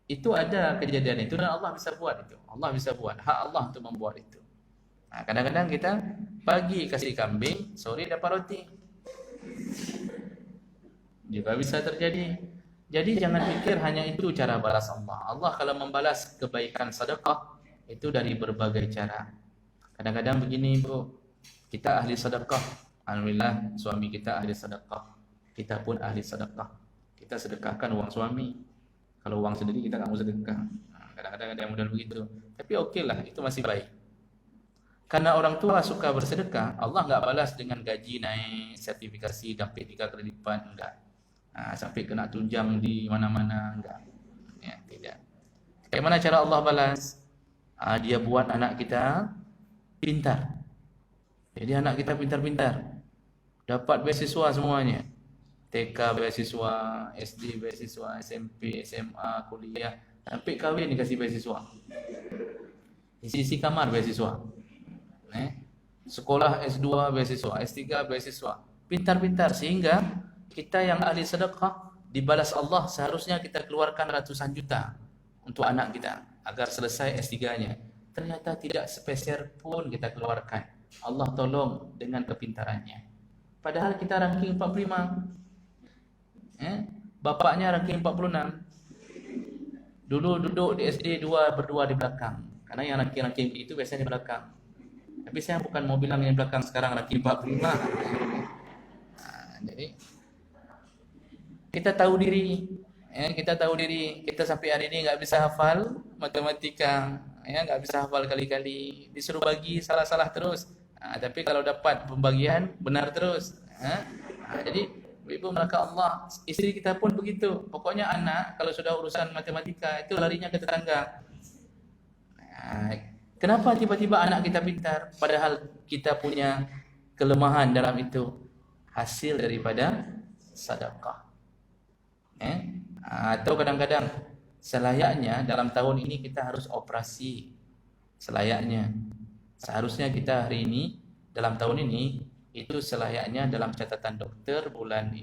Itu ada kejadian itu dan Allah bisa buat itu. Allah bisa buat, hak Allah untuk membuat itu. Kadang-kadang kita pagi kasih kambing, sore dapat roti. Juga bisa terjadi. Jadi jangan pikir hanya itu cara balas Allah. Allah kalau membalas kebaikan sedekah itu dari berbagai cara. Kadang-kadang begini Bu, kita ahli sedekah. Alhamdulillah suami kita ahli sedekah. Kita pun ahli sedekah. Kita sedekahkan uang suami. Kalau uang sendiri kita tak mau sedekah. Kadang-kadang ada yang model begitu. Tapi okeylah, itu masih baik. Karena orang tua suka bersedekah, Allah enggak balas dengan gaji naik, sertifikasi dapat 3 kali lipat, enggak. Sampai kena tunjang di mana-mana, enggak. Ya, tidak. Bagaimana cara Allah balas? Dia buat anak kita pintar. Jadi anak kita pintar-pintar. Dapat beasiswa semuanya. TK beasiswa, SD beasiswa, SMP, SMA, kuliah, sampai kahwin dikasih beasiswa. Isi kamar beasiswa. Sekolah S2 beasiswa, S3 beasiswa. Pintar-pintar sehingga kita yang ahli sedekah dibalas Allah seharusnya kita keluarkan ratusan juta untuk anak kita agar selesai S3-nya. Ternyata tidak sepeser pun kita keluarkan. Allah tolong dengan kepintarannya. Padahal kita ranking 45. Bapaknya ranking 46. Dulu duduk di SD berdua di belakang. Karena yang ranking itu biasanya di belakang. Tapi saya bukan mau bilang yang belakang sekarang ranking 45. Jadi kita tahu diri, kita sampai hari ini nggak bisa hafal matematika, nggak bisa hafal kali-kali, disuruh bagi salah-salah terus. Tapi kalau dapat pembagian benar terus. Jadi ibu melaka Allah, istri kita pun begitu. Pokoknya anak kalau sudah urusan matematika itu larinya ke tetangga. Kenapa tiba-tiba anak kita pintar padahal kita punya kelemahan dalam itu? Hasil daripada sedekah. Atau kadang-kadang selayaknya dalam tahun ini kita harus operasi. Selayaknya. Seharusnya kita hari ini dalam tahun ini itu selayaknya dalam catatan dokter bulan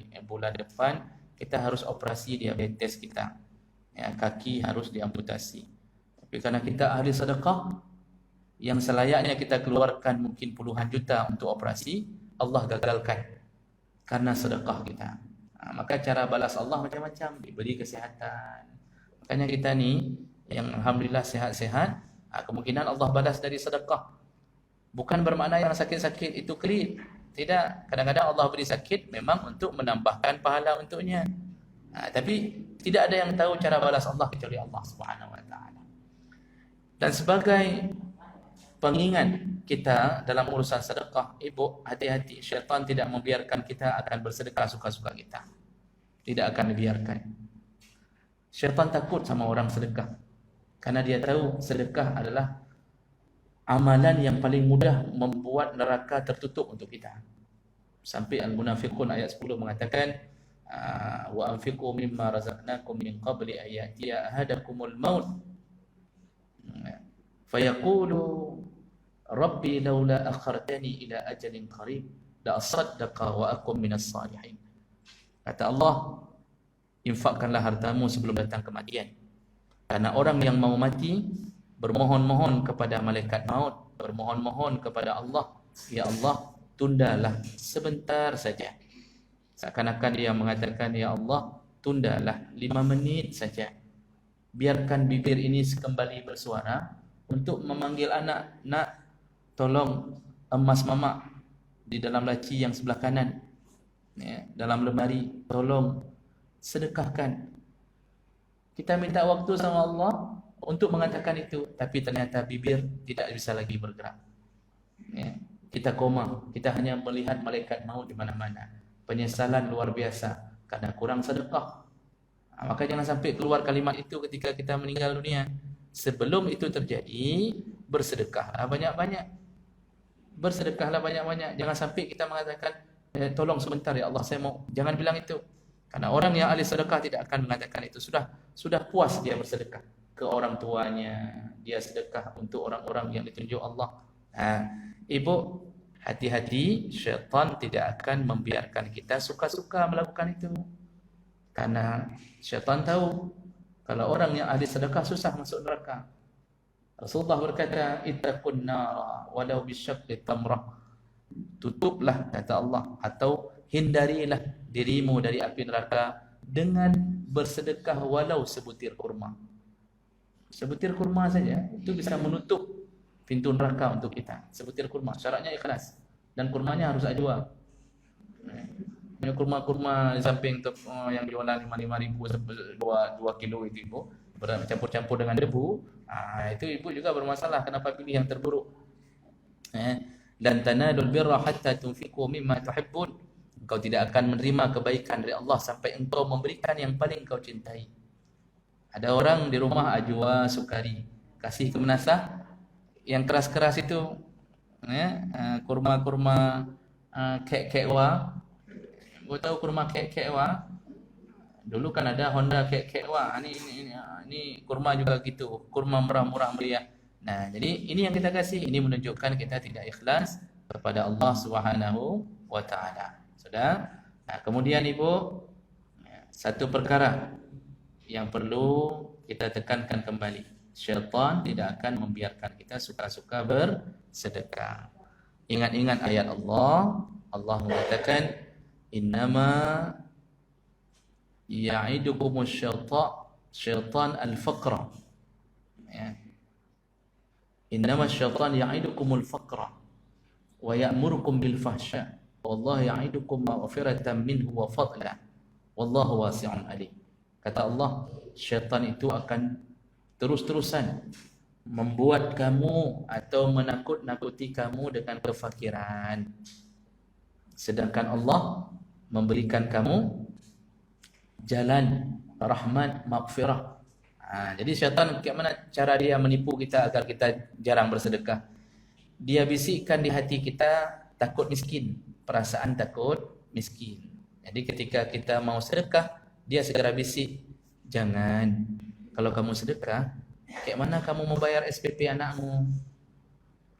depan kita harus operasi diabetes kita. Kaki harus diamputasi. Tapi karena kita ahli sedekah yang selayaknya kita keluarkan mungkin puluhan juta untuk operasi, Allah gagalkan karena sedekah kita. Maka cara balas Allah macam-macam, diberi kesehatan. Makanya kita ni yang alhamdulillah sehat-sehat, kemungkinan Allah balas dari sedekah. Bukan bermakna yang sakit-sakit itu kelit. Tidak, kadang-kadang Allah beri sakit memang untuk menambahkan pahala untuknya. Tapi tidak ada yang tahu cara balas Allah kecuali Allah Subhanahu wa taala. Dan sebagai pengingat kita dalam urusan sedekah, ibu hati-hati, syaitan tidak membiarkan kita akan bersedekah suka-suka kita. Tidak akan dibiarkan. Syaitan takut sama orang sedekah karena dia tahu sedekah adalah amalan yang paling mudah membuat neraka tertutup untuk kita. Sampai Al-Munafiqun ayat 10 mengatakan, wa anfiqu mimma razaqnakum min qabli an ya'tiya ahadakumul maut fayaqulu rabbi laula akhartani ila ajalin qarib la asaddaqa wa akum minas salihin. Kata Allah, infakkanlah hartamu sebelum datang kematian. Karena orang yang mau mati bermohon-mohon kepada malaikat maut, bermohon-mohon kepada Allah, ya Allah, tundalah sebentar saja. Seakan-akan dia mengatakan, ya Allah, tundalah 5 menit saja. Biarkan bibir ini kembali bersuara untuk memanggil anak, nak, tolong emas mama di dalam laci yang sebelah kanan, dalam lemari, tolong sedekahkan. Kita minta waktu sama Allah untuk mengatakan itu, tapi ternyata bibir tidak bisa lagi bergerak. Ya. Kita koma, kita hanya melihat malaikat maut di mana-mana. Penyesalan luar biasa karena kurang sedekah. Maka jangan sampai keluar kalimat itu ketika kita meninggal dunia. Sebelum itu terjadi, bersedekahlah banyak-banyak. Bersedekahlah banyak-banyak. Jangan sampai kita mengatakan, tolong sebentar ya Allah, saya mau. Jangan bilang itu. Karena orang yang ahli sedekah tidak akan mengatakan itu. Sudah puas dia bersedekah ke orang tuanya. Dia sedekah untuk orang-orang yang ditunjuk Allah. Ibu, hati-hati, syaitan tidak akan membiarkan kita suka-suka melakukan itu. Karena syaitan tahu kalau orang yang ahli sedekah susah masuk neraka. Rasulullah berkata, ittaqun nara walau bisyaqqi tamrah. Tutuplah, kata Allah, atau hindarilah dirimu dari api neraka dengan bersedekah walau sebutir kurma. Sebutir kurma saja itu bisa menutup pintu neraka untuk kita. Sebutir kurma, syaratnya ikhlas, dan kurmanya harus ajwa. Kurma-kurma di samping yang jualan 5.000 2 kilo itu ibu, campur-campur dengan debu, itu ibu juga bermasalah. Kenapa pilih yang terburuk? Dan tanadul birra hatta tunfiqu mimma tuhibbun. Engkau tidak akan menerima kebaikan dari Allah sampai engkau memberikan yang paling engkau cintai. Ada orang di rumah ajwa sukari, kasih ke menasah yang keras-keras itu, kurma-kurma kek-kekwa. Kau tahu kurma kek-kekwa? Dulu kan ada Honda kek-kekwa. Ini kurma juga gitu, kurma murah-murah meriah. Nah, jadi ini yang kita kasih, ini menunjukkan kita tidak ikhlas kepada Allah Subhanahu wa taala. Sudah? Nah, kemudian ibu, satu perkara yang perlu kita tekankan kembali. Syaitan tidak akan membiarkan kita suka-suka bersedekah. Ingat-ingat ayat Allah. Allah mengatakan, innama ya'idukumus syaitan al-faqra. Innama syaitan ya'idukumul faqra wa ya'murukum bil fahsya. Wallahu ya'idukum maghfiratan minhu wa fadla. Wallahu wasi'un alim. Kata Allah, syaitan itu akan terus-terusan membuat kamu atau menakut-nakuti kamu dengan kefakiran. Sedangkan Allah memberikan kamu jalan rahmat, maghfirah. Jadi syaitan bagaimana cara dia menipu kita agar kita jarang bersedekah? Dia bisikkan di hati kita takut miskin, perasaan takut miskin. Jadi ketika kita mau sedekah, dia segera bisik, jangan. Kalau kamu sedekah, kayak mana kamu mau bayar SPP anakmu?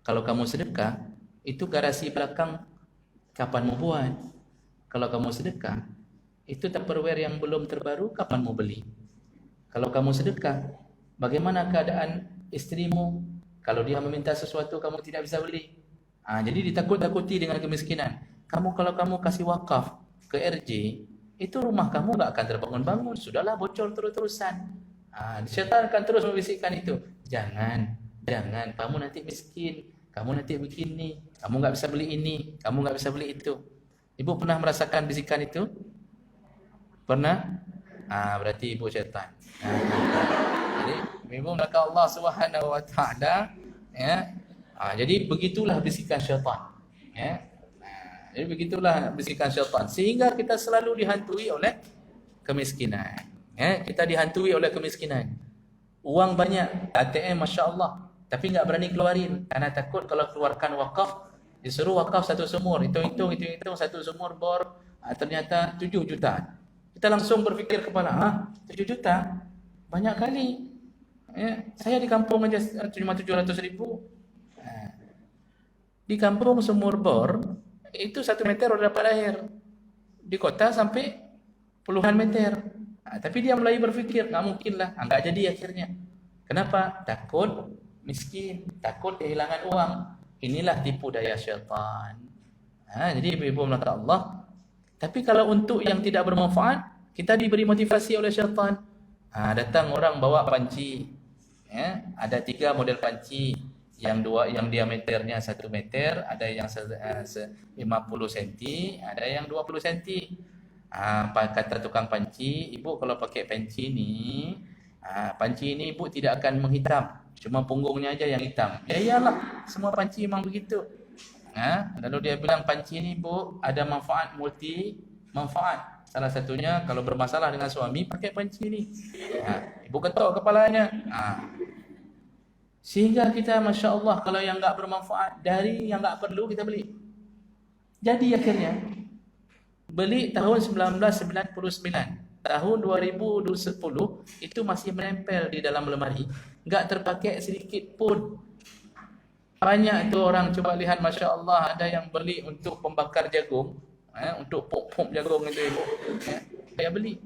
Kalau kamu sedekah, itu garasi belakang kapan mau buat? Kalau kamu sedekah, itu Tupperware yang belum terbaru kapan mau beli? Kalau kamu sedekah, bagaimana keadaan istrimu? Kalau dia meminta sesuatu kamu tidak bisa beli. Jadi ditakut-takuti dengan kemiskinan. Kalau kamu kasih wakaf ke RJ, itu rumah kamu enggak akan terbangun-bangun. Sudahlah, bocor terus-terusan. Syaitan akan terus membisikkan itu. Jangan, kamu nanti miskin, kamu nanti begini, kamu enggak bisa beli ini, kamu enggak bisa beli itu. Ibu pernah merasakan bisikan itu? Pernah? Berarti ibu syaitan. Jadi memang kata Allah Subhanahu wa taala, jadi begitulah bisikan syaitan. Jadi begitulah bisikan syaitan sehingga kita selalu dihantui oleh kemiskinan. Kita dihantui oleh kemiskinan. Uang banyak, ATM masya-Allah, tapi enggak berani keluarin karena takut kalau keluarkan wakaf disuruh wakaf satu sumur. Hitung satu sumur bor ternyata 7 juta. Kita langsung berfikir kepala, 7 juta? Banyak kali. Saya di kampung aja cuma 700.000. Di kampung sumur bor, itu 1 meter udah dapat air. Di kota sampai puluhan meter. Tapi dia mulai berfikir, nggak mungkin lah, nggak jadi akhirnya. Kenapa? Takut miskin, takut kehilangan uang. Inilah tipu daya syaitan. Jadi ibu-ibu melakar Allah. Tapi kalau untuk yang tidak bermanfaat, kita diberi motivasi oleh syaitan. Datang orang bawa panci. Ada 3 model panci. Yang diameternya 1 meter, ada yang 50 cm, ada yang 20 cm. Kata tukang panci, ibu kalau pakai panci ini ibu tidak akan menghitam. Cuma punggungnya aja yang hitam. Ya iyalah, semua panci memang begitu. Lalu dia bilang panci ni bu ada manfaat, multi manfaat. Salah satunya kalau bermasalah dengan suami pakai panci ni. Ibu ketuk kepalanya. Sehingga kita Masya Allah kalau yang enggak bermanfaat, dari yang enggak perlu kita beli. Jadi akhirnya beli tahun 1999, tahun 2010 itu masih menempel di dalam lemari, enggak terpakai sedikit pun. Banyak tu orang coba lihat Masya Allah, ada yang beli untuk pembakar jagung, untuk pop jagung itu ibu, saya beli.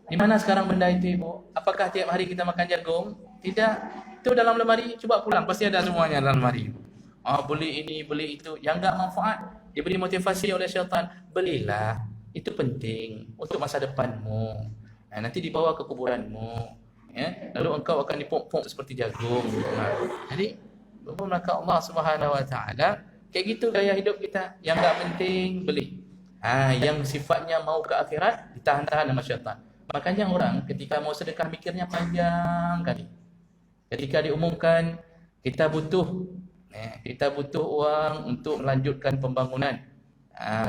Di mana sekarang benda itu ibu? Apakah tiap hari kita makan jagung? Tidak. Itu dalam lemari, coba pulang pasti ada semuanya dalam lemari. Beli ini, beli itu, yang enggak manfaat. Diberi motivasi oleh syaitan, belilah. Itu penting untuk masa depanmu. Nanti dibawa ke kuburanmu. Lalu engkau akan dipomp-pomp seperti jagung. Jadi maka Allah Subhanahu Wa Taala kayak gitu gaya hidup kita. Yang enggak penting beli. Yang sifatnya mau ke akhirat ditahan-tahan sama syaitan. Makanya orang ketika mau sedekah mikirnya panjang kali. Ketika diumumkan kita butuh uang untuk melanjutkan pembangunan,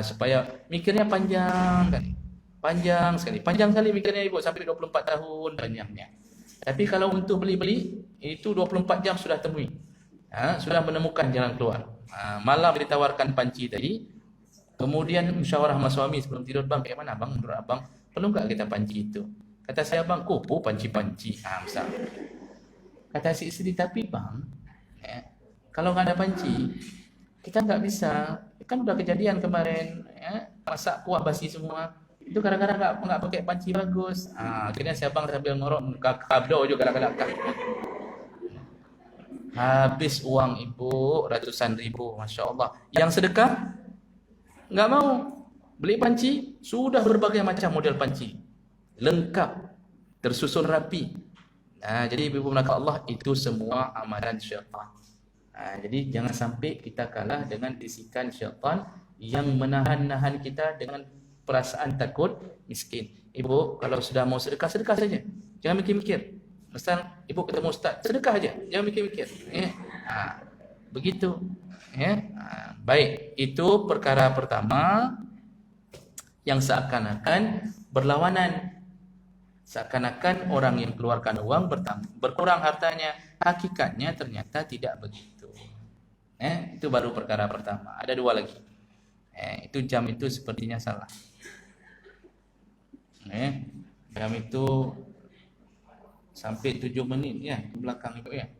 supaya mikirnya panjang kali. Panjang sekali mikirnya ibu, sampai 24 tahun panjangnya. Tapi kalau untuk beli-beli itu 24 jam sudah temui. Sudah menemukan jalan keluar. Malam ditawarkan panci tadi, kemudian musyawarah sama suami sebelum tidur, bang, kayak mana bang menurut abang, perlu enggak kita panci itu? Kata saya, bang, kupu panci-panci. Misal. Kata si istri, tapi bang, kalau enggak ada panci, kita enggak bisa. Kan udah kejadian kemarin, masak kuah basi semua. Itu kadang-kadang enggak pakai panci bagus. Akhirnya si abang sambil ngorok, kabdo juga kadang-kadang. Habis uang ibu ratusan ribu, Masya Allah. Yang sedekah enggak mau beli panci, sudah berbagai macam model panci, lengkap, tersusun rapi. Jadi ibu menakat Allah, itu semua amalan syaitan. Jadi jangan sampai kita kalah dengan bisikan syaitan yang menahan-nahan kita dengan perasaan takut miskin. Ibu kalau sudah mau sedekah, sedekah saja, jangan mikir-mikir. Misal ibu ketemu ustaz, sedekah aja, jangan mikir-mikir. Begitu. Baik, itu perkara pertama yang seakan-akan berlawanan. Seakan-akan orang yang keluarkan uang berkurang hartanya. Hakikatnya ternyata tidak begitu. Itu baru perkara pertama. Ada dua lagi. Itu jam itu sepertinya salah. Jam itu sampai 7 menit ya ke belakang itu ya.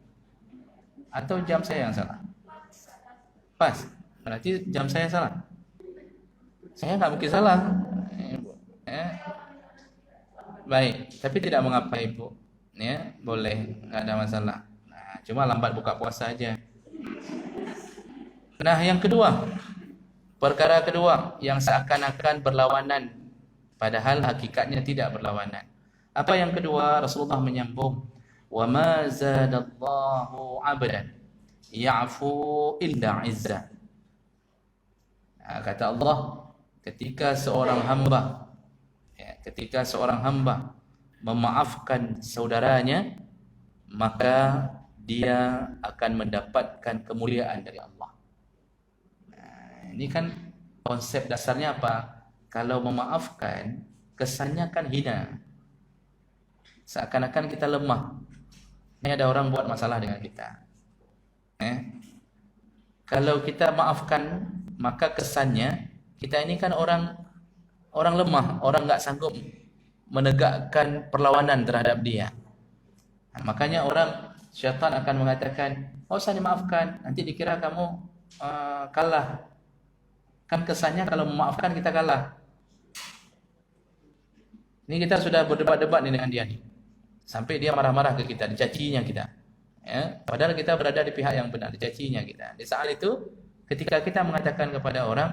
Atau jam saya yang salah? Pas. Berarti jam saya salah. Saya enggak mungkin salah. Baik, tapi tidak mengapa ibu. Boleh, enggak ada masalah. Cuma lambat buka puasa aja. Nah, yang kedua, perkara kedua yang seakan-akan berlawanan, padahal hakikatnya tidak berlawanan. Apa yang kedua? Rasulullah menyambung, wa ma zadallahu 'abdan ya'fu illa 'izza. Kata Allah, ketika seorang hamba memaafkan saudaranya, maka dia akan mendapatkan kemuliaan dari Allah. Ini kan konsep dasarnya apa? Kalau memaafkan, kesannya kan hina, seakan-akan kita lemah. Ini ada orang buat masalah dengan kita. Kalau kita maafkan, maka kesannya kita ini kan orang lemah, orang enggak sanggup menegakkan perlawanan terhadap dia. Makanya syaitan akan mengatakan, "Oh, usah dimaafkan, nanti dikira kamu kalah." Kan kesannya kalau memaafkan kita kalah. Ini kita sudah berdebat-debat dengan dia nih. Sampai dia marah-marah ke kita, dicacinya kita. Padahal kita berada di pihak yang benar, dicacinya kita. Di saat itu, ketika kita mengatakan kepada orang,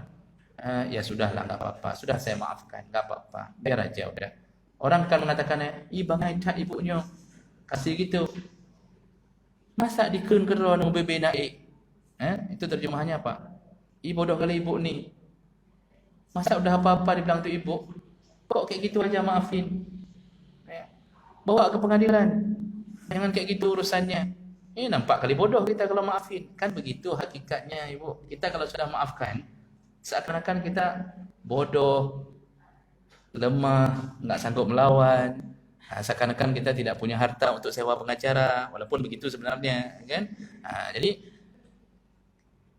ya sudahlah, enggak apa-apa, sudah saya maafkan, enggak apa-apa, biar aja udah. Orang akan mengatakan, bangai tak ibunya, kasih gitu. Masa dikeun-keun UBB naik? Itu terjemahannya apa? Bodoh kali ibu ni. Masa udah apa-apa dibilang tu ibu, kok kayak gitu aja maafin? Bawa ke pengadilan. Jangan kayak gitu urusannya. Nampak kali bodoh kita kalau maafin. Kan begitu hakikatnya ibu. Kita kalau sudah maafkan, seakan-akan kita bodoh, lemah, nggak sanggup melawan. Seakan-akan kita tidak punya harta untuk sewa pengacara, walaupun begitu sebenarnya, kan? Jadi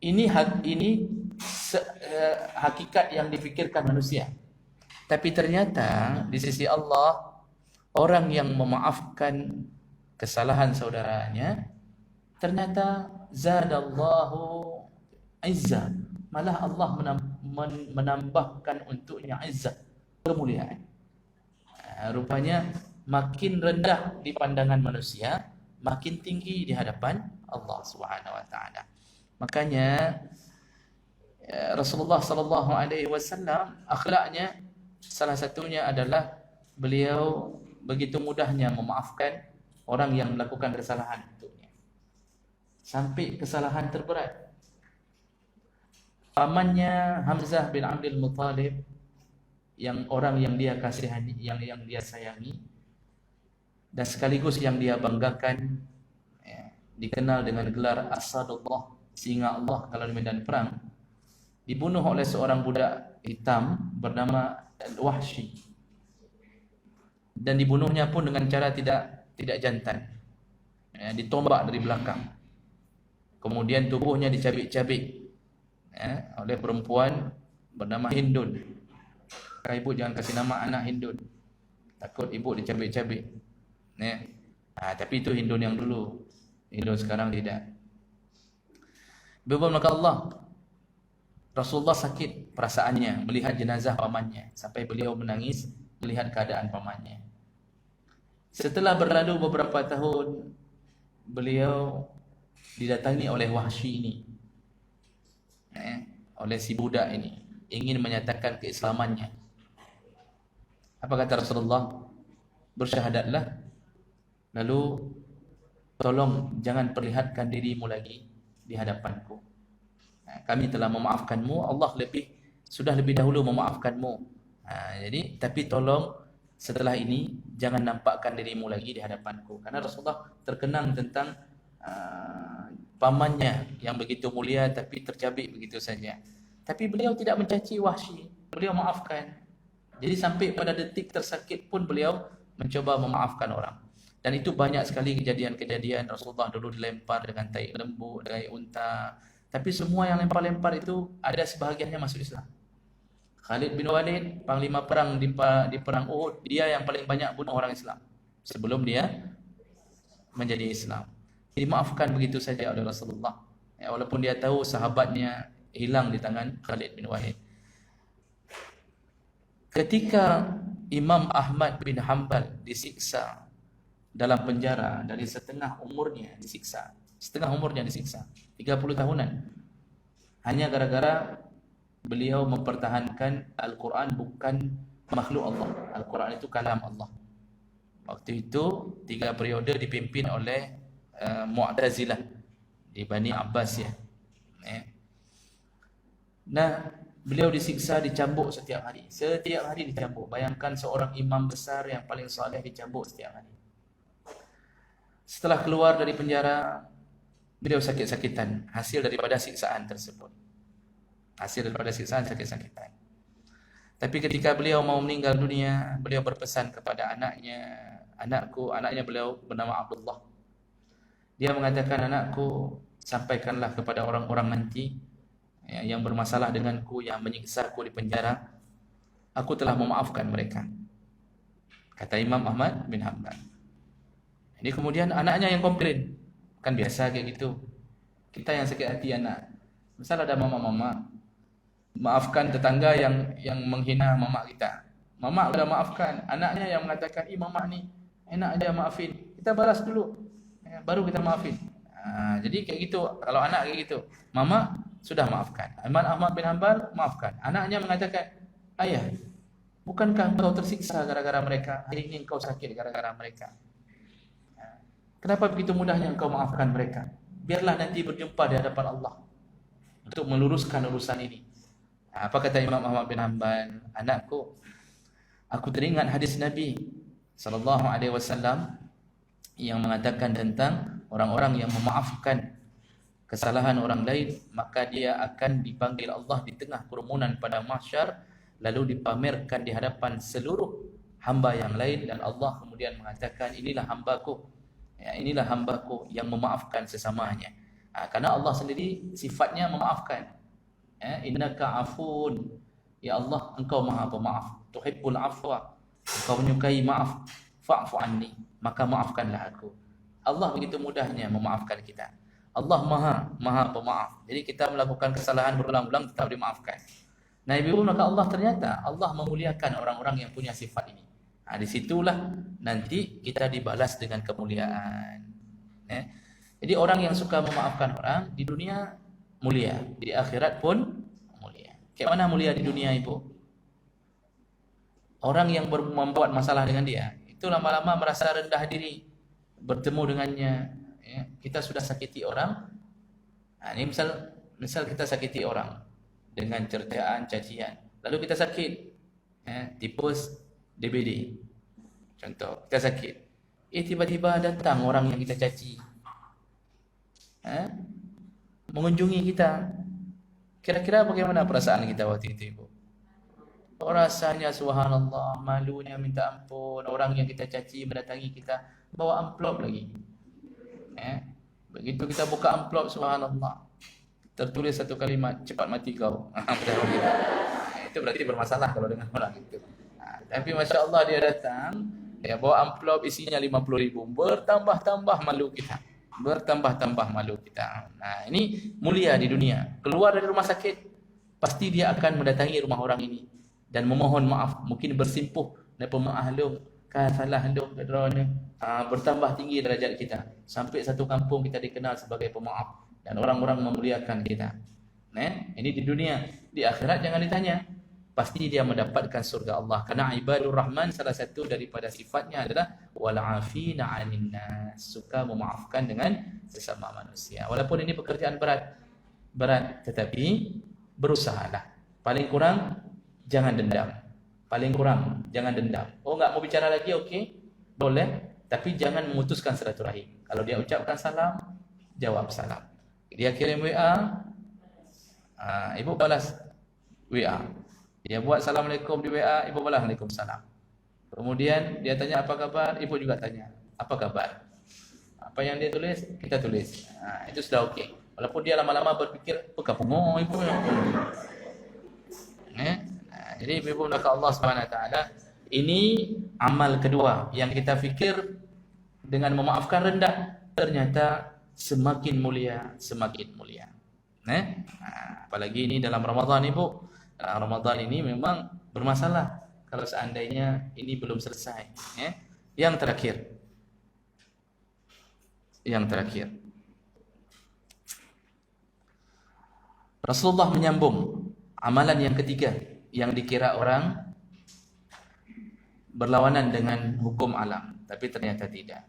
ini hakikat yang dipikirkan manusia. Tapi ternyata di sisi Allah, orang yang memaafkan kesalahan saudaranya, ternyata zadallahu izzah. Malah Allah menambahkan untuknya izzah, kemuliaan. Rupanya makin rendah di pandangan manusia, makin tinggi di hadapan Allah Subhanahu wa taala. Makanya Rasulullah sallallahu alaihi wasallam akhlaknya salah satunya adalah beliau begitu mudahnya memaafkan orang yang melakukan kesalahan untuknya. Sampai kesalahan terberat. Pamannya Hamzah bin Abdul Muttalib, yang orang yang dia kasihani, yang dia sayangi, dan sekaligus yang dia banggakan, dikenal dengan gelar Asadullah, singa Allah kalau di medan perang, dibunuh oleh seorang budak hitam bernama Wahsy, dan dibunuhnya pun dengan cara tidak jantan, ditombak dari belakang, kemudian tubuhnya dicabik-cabik oleh perempuan bernama Hindun. Ibu jangan kasih nama anak Hindun, takut ibu dicabik-cabik. Tapi itu Hindun yang dulu, Hindun sekarang tidak. Maka Allah, Rasulullah sakit perasaannya melihat jenazah pamannya, sampai beliau menangis melihat keadaan pamannya. Setelah berlalu beberapa tahun, beliau didatangi oleh Wahsy ini, oleh si budak ini, ingin menyatakan keislamannya. Apa kata Rasulullah? Bersyahadatlah, lalu tolong jangan perlihatkan dirimu lagi di hadapanku. Kami telah memaafkanmu, Allah sudah lebih dahulu memaafkanmu. Jadi tapi tolong setelah ini jangan nampakkan dirimu lagi di hadapanku. Karena Rasulullah terkenang tentang pamannya yang begitu mulia tapi tercabik begitu saja. Tapi beliau tidak mencaci Wahsy, beliau maafkan. Jadi sampai pada detik tersakit pun beliau mencoba memaafkan orang. Dan itu banyak sekali kejadian-kejadian Rasulullah dulu dilempar dengan tai lembu, tai unta. Tapi semua yang lempar-lempar itu ada sebahagiannya masuk Islam. Khalid bin Walid, panglima perang di perang Uhud, dia yang paling banyak bunuh orang Islam sebelum dia menjadi Islam. Dimaafkan begitu saja oleh Rasulullah. Walaupun dia tahu sahabatnya hilang di tangan Khalid bin Walid. Ketika Imam Ahmad bin Hanbal disiksa dalam penjara dari setengah umurnya disiksa, 30 tahunan, hanya gara-gara beliau mempertahankan Al-Quran bukan makhluk Allah. Al-Quran itu kalam Allah. Waktu itu 3 periode dipimpin oleh Mu'tazilah di Bani Abbas ya. Nah, beliau disiksa, dicambuk setiap hari. Setiap hari dicambuk. Bayangkan seorang imam besar yang paling soleh dicambuk setiap hari. Setelah keluar dari penjara, beliau sakit-sakitan hasil daripada siksaan tersebut. Hasil daripada siksaan sakit-sakitan. Tapi ketika beliau mau meninggal dunia, beliau berpesan kepada anaknya beliau bernama Abdullah. Dia mengatakan, anakku, sampaikanlah kepada orang-orang nanti yang bermasalah denganku, yang menyiksaku di penjara, aku telah memaafkan mereka. Kata Imam Ahmad bin Hanbal. Ini kemudian anaknya yang komplain. Kan biasa kayak gitu. Kita yang sakit hati anak. Misal ada mama-mama, maafkan tetangga yang menghina mama kita. Mama udah maafkan, anaknya yang mengatakan, mama ni enak aja maafin. Kita balas dulu, baru kita maafin. Jadi kayak gitu. Kalau anak kayak gitu, mama sudah maafkan, Imam Ahmad bin Hanbal maafkan. Anaknya mengatakan, ayah, bukankah engkau tersiksa gara-gara mereka? Hari ini engkau sakit gara-gara mereka. Kenapa begitu mudahnya engkau maafkan mereka? Biarlah nanti berjumpa di hadapan Allah untuk meluruskan urusan ini. Apa kata Imam Ahmad bin Hanbal? Anakku, aku teringat hadis Nabi sallallahu alaihi wasallam yang mengatakan tentang orang-orang yang memaafkan kesalahan orang lain, maka dia akan dipanggil Allah di tengah kerumunan pada mahsyar, lalu dipamerkan di hadapan seluruh hamba yang lain, dan Allah kemudian mengatakan, inilah hambaku, ya, inilah hambaku yang memaafkan sesamanya. Karena Allah sendiri sifatnya memaafkan. Innaka afun, ya Allah, engkau maha pemaaf. Tuhibbul afwa, engkau menyukai maaf. Fa'fu anni, maka maafkanlah aku. Allah begitu mudahnya memaafkan kita. Allah maha pemaaf. Jadi kita melakukan kesalahan berulang-ulang tetap dimaafkan. Nah, ibu, maka Allah ternyata Allah memuliakan orang-orang yang punya sifat ini. Disitulah nanti kita dibalas dengan kemuliaan. Jadi orang yang suka memaafkan orang di dunia mulia, di akhirat pun mulia. Kayak mana mulia di dunia, ibu? Orang yang membuat masalah dengan dia itu lama-lama merasa rendah diri bertemu dengannya. Kita sudah sakiti orang. Ini misal kita sakiti orang dengan cercaan, cacian, lalu kita sakit, tipus DBD contoh, kita sakit, tiba-tiba datang orang yang kita caci, mengunjungi kita. Kira-kira bagaimana perasaan kita waktu itu, ibu? Rasanya subhanallah, malunya minta ampun. Orang yang kita caci mendatangi kita bawa amplop lagi. Begitu kita buka amplop, subhanallah, tertulis satu kalimat, cepat mati kau. Itu berarti bermasalah kalau dengan orang itu. Tapi masya Allah dia datang, dia bawa amplop isinya 50.000. Bertambah-tambah malu kita. Bertambah-tambah malu kita. Nah, ini mulia di dunia. Keluar dari rumah sakit, pasti dia akan mendatangi rumah orang ini dan memohon maaf, mungkin bersimpuh dan pemaklum, salah handuk kedranya, bertambah tinggi derajat kita sampai satu kampung kita dikenal sebagai pemaaf dan orang-orang memuliakan kita. Ini di dunia. Di akhirat jangan ditanya, pasti dia mendapatkan surga Allah. Karena ibadur rahman salah satu daripada sifatnya adalah wal afina 'anil nas, suka memaafkan dengan sesama manusia. Walaupun ini pekerjaan berat, tetapi berusahalah. Paling kurang jangan dendam. Paling kurang jangan dendam. Oh, enggak mau bicara lagi, okey, boleh, tapi jangan memutuskan silaturahim. Kalau dia ucapkan salam, jawab salam. Dia kirim WA, ibu balas WA. Dia buat assalamualaikum di WA, ibu balas waalaikumsalam. Kemudian dia tanya apa kabar, ibu juga tanya apa kabar. Apa yang dia tulis, kita tulis. Itu sudah okey. Walaupun dia lama-lama berpikir, apa kamu ibu yang jadi ibu maka Allah Subhanahu wa taala, ini amal kedua yang kita fikir dengan memaafkan rendah, ternyata semakin mulia, semakin mulia. Apalagi ini dalam Ramadan, ibu. Dalam Ramadan ini memang bermasalah kalau seandainya ini belum selesai. Yang terakhir, Rasulullah menyambung amalan yang ketiga yang dikira orang berlawanan dengan hukum alam, tapi ternyata tidak.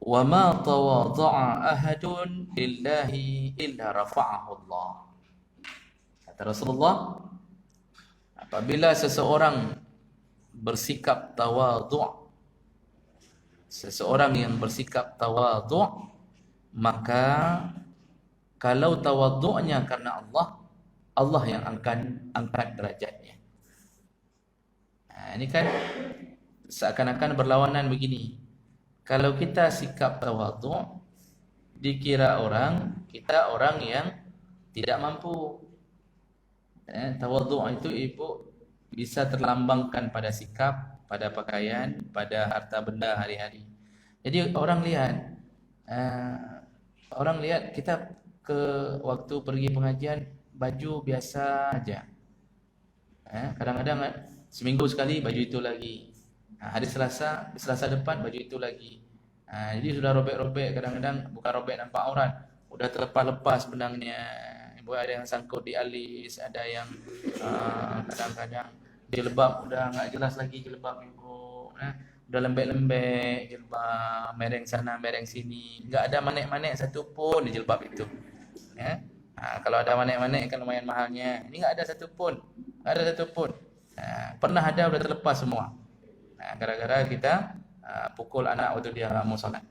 Wa ma tawadha'a ahadun lillahi illa rafa'ahu Allah. Kata Rasulullah, apabila seseorang bersikap tawadhu', seseorang yang bersikap tawadhu', maka kalau tawadhu'nya karena Allah, Allah yang akan angkat derajatnya. Ini kan seakan-akan berlawanan begini. Kalau kita sikap tawadhu', dikira orang, kita orang yang tidak mampu. Tawadhu' itu ibu bisa terlambangkan pada sikap, pada pakaian, pada harta benda hari-hari. Jadi orang lihat kita ke waktu pergi pengajian baju biasa aja. Kadang-kadang seminggu sekali baju itu lagi. Hari Selasa depan baju itu lagi. Jadi sudah robek-robek, kadang-kadang bukan robek nampak aurat, udah terlepas-lepas benangnya. Ibu ada yang sangkut di alis, ada yang kadang-kadang jilbab udah enggak jelas lagi jilbab ibu. Udah lembek-lembek jilbab, mereng sana mereng sini, enggak ada manik-manik satu pun di jilbab itu. Kalau ada manik-manik kan lumayan mahalnya. Ini enggak ada satu pun. Pernah ada udah terlepas semua. Gara-gara kita pukul anak waktu dia mau salat.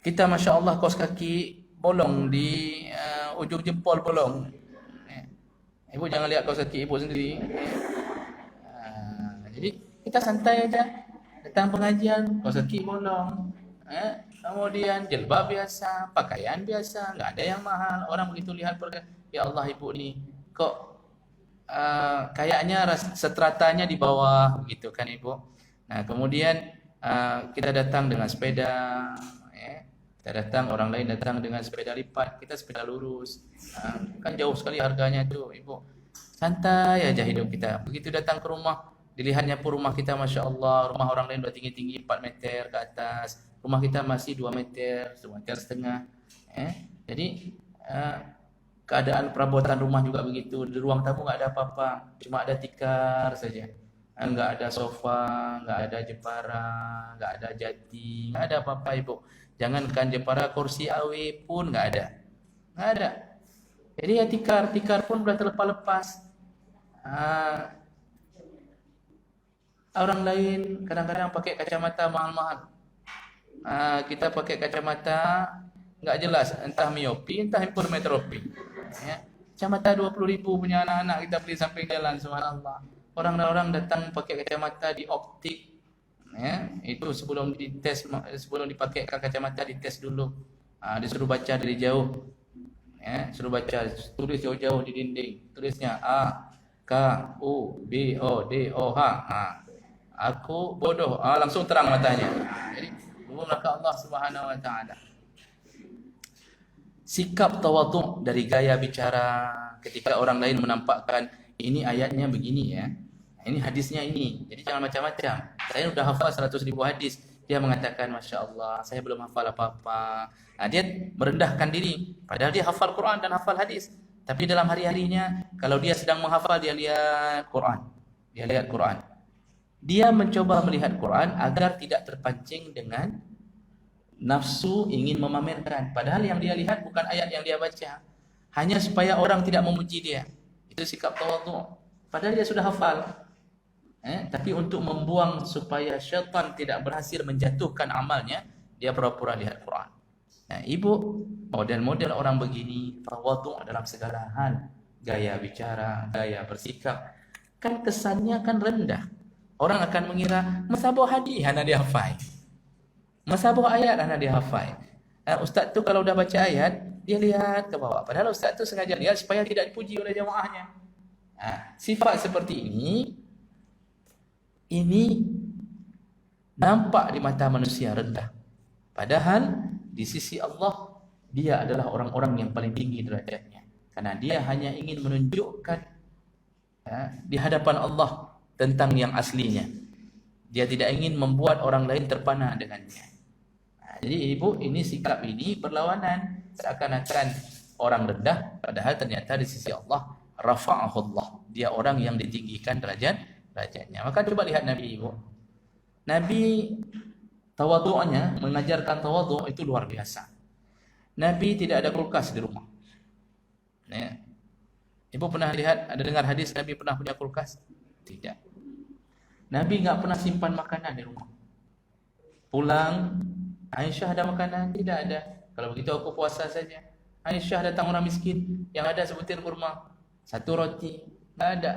Kita Masya Allah kaos kaki bolong di ujung jempol bolong. Ibu jangan lihat kaos kaki ibu sendiri. Jadi kita santai aja. Datang pengajian, kaos kaki bolong. Kemudian jilbab biasa, pakaian biasa, nggak ada yang mahal. Orang begitu lihat, ya Allah ibu ni kok kayaknya stratanya di bawah begitu kan ibu. Nah kemudian kita datang dengan sepeda, kita datang, orang lain datang dengan sepeda lipat, kita sepeda lurus, kan jauh sekali harganya tuh ibu. Santai aja hidup kita. Begitu datang ke rumah, dilihatnya pun rumah kita Masya Allah, rumah orang lain udah tinggi-tinggi 4 meter ke atas, rumah kita masih 2 meter, 1,5 meter. Jadi keadaan perabotan rumah juga begitu. Di ruang tamu nggak ada apa-apa, cuma ada tikar saja. Nggak ada sofa, nggak ada jepara, nggak ada jati, nggak ada apa-apa ibu. Jangankan jepara, kursi awi pun nggak ada, nggak ada. Jadi ya tikar pun sudah terlepas-lepas. Orang lain kadang-kadang pakai kacamata mahal-mahal. Kita pakai kacamata nggak jelas, entah miopi, entah hipermetropi. Kacamata 20.000 punya anak-anak kita beli samping jalan, subhanallah. Orang-orang datang pakai kacamata di optik, itu sebelum dites, sebelum dipakai kacamata dites dulu, disuruh baca dari jauh, suruh baca, tulis jauh-jauh di dinding, tulisnya A, K, U, B, O, D, O, H. Aku bodoh, langsung terang matanya. Jadi maka Allah Subhanahu Wa Taala. Sikap tawadhu dari gaya bicara ketika orang lain menampakkan ini ayatnya begini ya, ini hadisnya ini, jadi jangan macam-macam. Saya sudah hafal 100.000 hadis, dia mengatakan Masya Allah saya belum hafal apa-apa. Dia merendahkan diri, padahal dia hafal Quran dan hafal hadis. Tapi dalam hari-harinya kalau dia sedang menghafal, dia lihat Quran, dia mencoba melihat Quran agar tidak terpancing dengan nafsu ingin memamerkan. Padahal yang dia lihat bukan ayat yang dia baca, hanya supaya orang tidak memuji dia. Itu sikap tawadhu. Padahal dia sudah hafal. Tapi untuk membuang supaya syaitan tidak berhasil menjatuhkan amalnya, dia pura-pura lihat Quran. Nah, ibu, model-model orang begini, tawadhu dalam segala hal, gaya bicara, gaya bersikap, kan kesannya kan rendah. Orang akan mengira masabuh hadis hana dia hafal, masabuh ayat hana dia hafal. Ustaz tu kalau dah baca ayat, dia lihat ke bawah. Padahal ustaz tu sengaja lihat supaya tidak dipuji oleh jamaahnya. Sifat seperti ini nampak di mata manusia rendah. Padahal di sisi Allah dia adalah orang-orang yang paling tinggi derajatnya. Karena dia hanya ingin menunjukkan di hadapan Allah tentang yang aslinya. Dia tidak ingin membuat orang lain terpana dengannya. Jadi ibu, ini sikap ini berlawanan, seakan-akan orang rendah, padahal ternyata di sisi Allah rafa'ahullah, dia orang yang ditinggikan derajatnya. Maka coba lihat Nabi ibu. Nabi tawadhu'nya, mengajarkan tawadhu' itu luar biasa. Nabi tidak ada kulkas di rumah. Ibu pernah lihat, ada dengar hadis Nabi pernah punya kulkas? Tidak. Nabi enggak pernah simpan makanan di rumah. Pulang, Aisyah ada makanan? Tidak ada. Kalau begitu aku puasa saja. Aisyah datang orang miskin, yang ada sebutir kurma, 1 roti, enggak ada.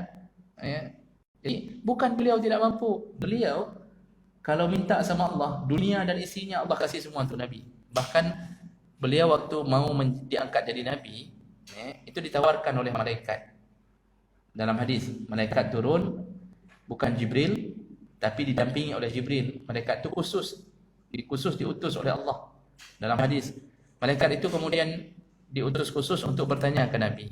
Jadi bukan beliau tidak mampu. Beliau kalau minta sama Allah, dunia dan isinya Allah kasih semua untuk Nabi. Bahkan beliau waktu mau diangkat jadi Nabi, itu ditawarkan oleh malaikat. Dalam hadis, malaikat turun, bukan Jibril, tapi didampingi oleh Jibril. Malaikat itu khusus diutus oleh Allah. Dalam hadis, malaikat itu kemudian diutus khusus untuk bertanya ke Nabi,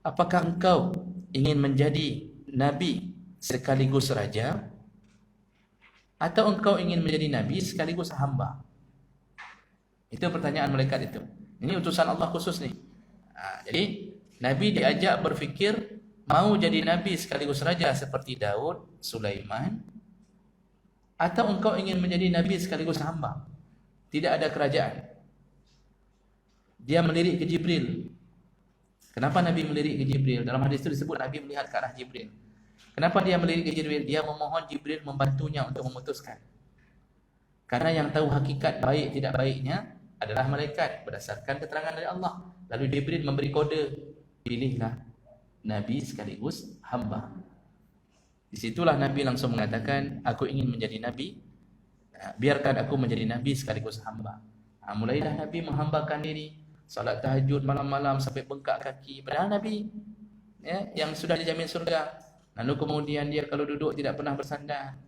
apakah engkau ingin menjadi Nabi sekaligus raja, atau engkau ingin menjadi Nabi sekaligus hamba? Itu pertanyaan malaikat itu. Ini utusan Allah khusus nih. Jadi Nabi diajak berfikir, mau jadi Nabi sekaligus raja seperti Daud, Sulaiman, atau engkau ingin menjadi Nabi sekaligus hamba? Tidak ada kerajaan. Dia melirik ke Jibril. Kenapa Nabi melirik ke Jibril? Dalam hadis itu disebut Nabi melihat ke arah Jibril. Kenapa dia melirik ke Jibril? Dia memohon Jibril membantunya untuk memutuskan. Karena yang tahu hakikat baik tidak baiknya adalah malaikat berdasarkan keterangan dari Allah. Lalu Jibril memberi kode, pilihlah Nabi sekaligus hamba. Disitulah Nabi langsung mengatakan, aku ingin menjadi Nabi, biarkan aku menjadi Nabi sekaligus hamba. Mulailah Nabi menghambakan diri, salat tahajud malam-malam sampai bengkak kaki. Padahal Nabi yang sudah dijamin surga. Lalu kemudian dia kalau duduk tidak pernah bersandar.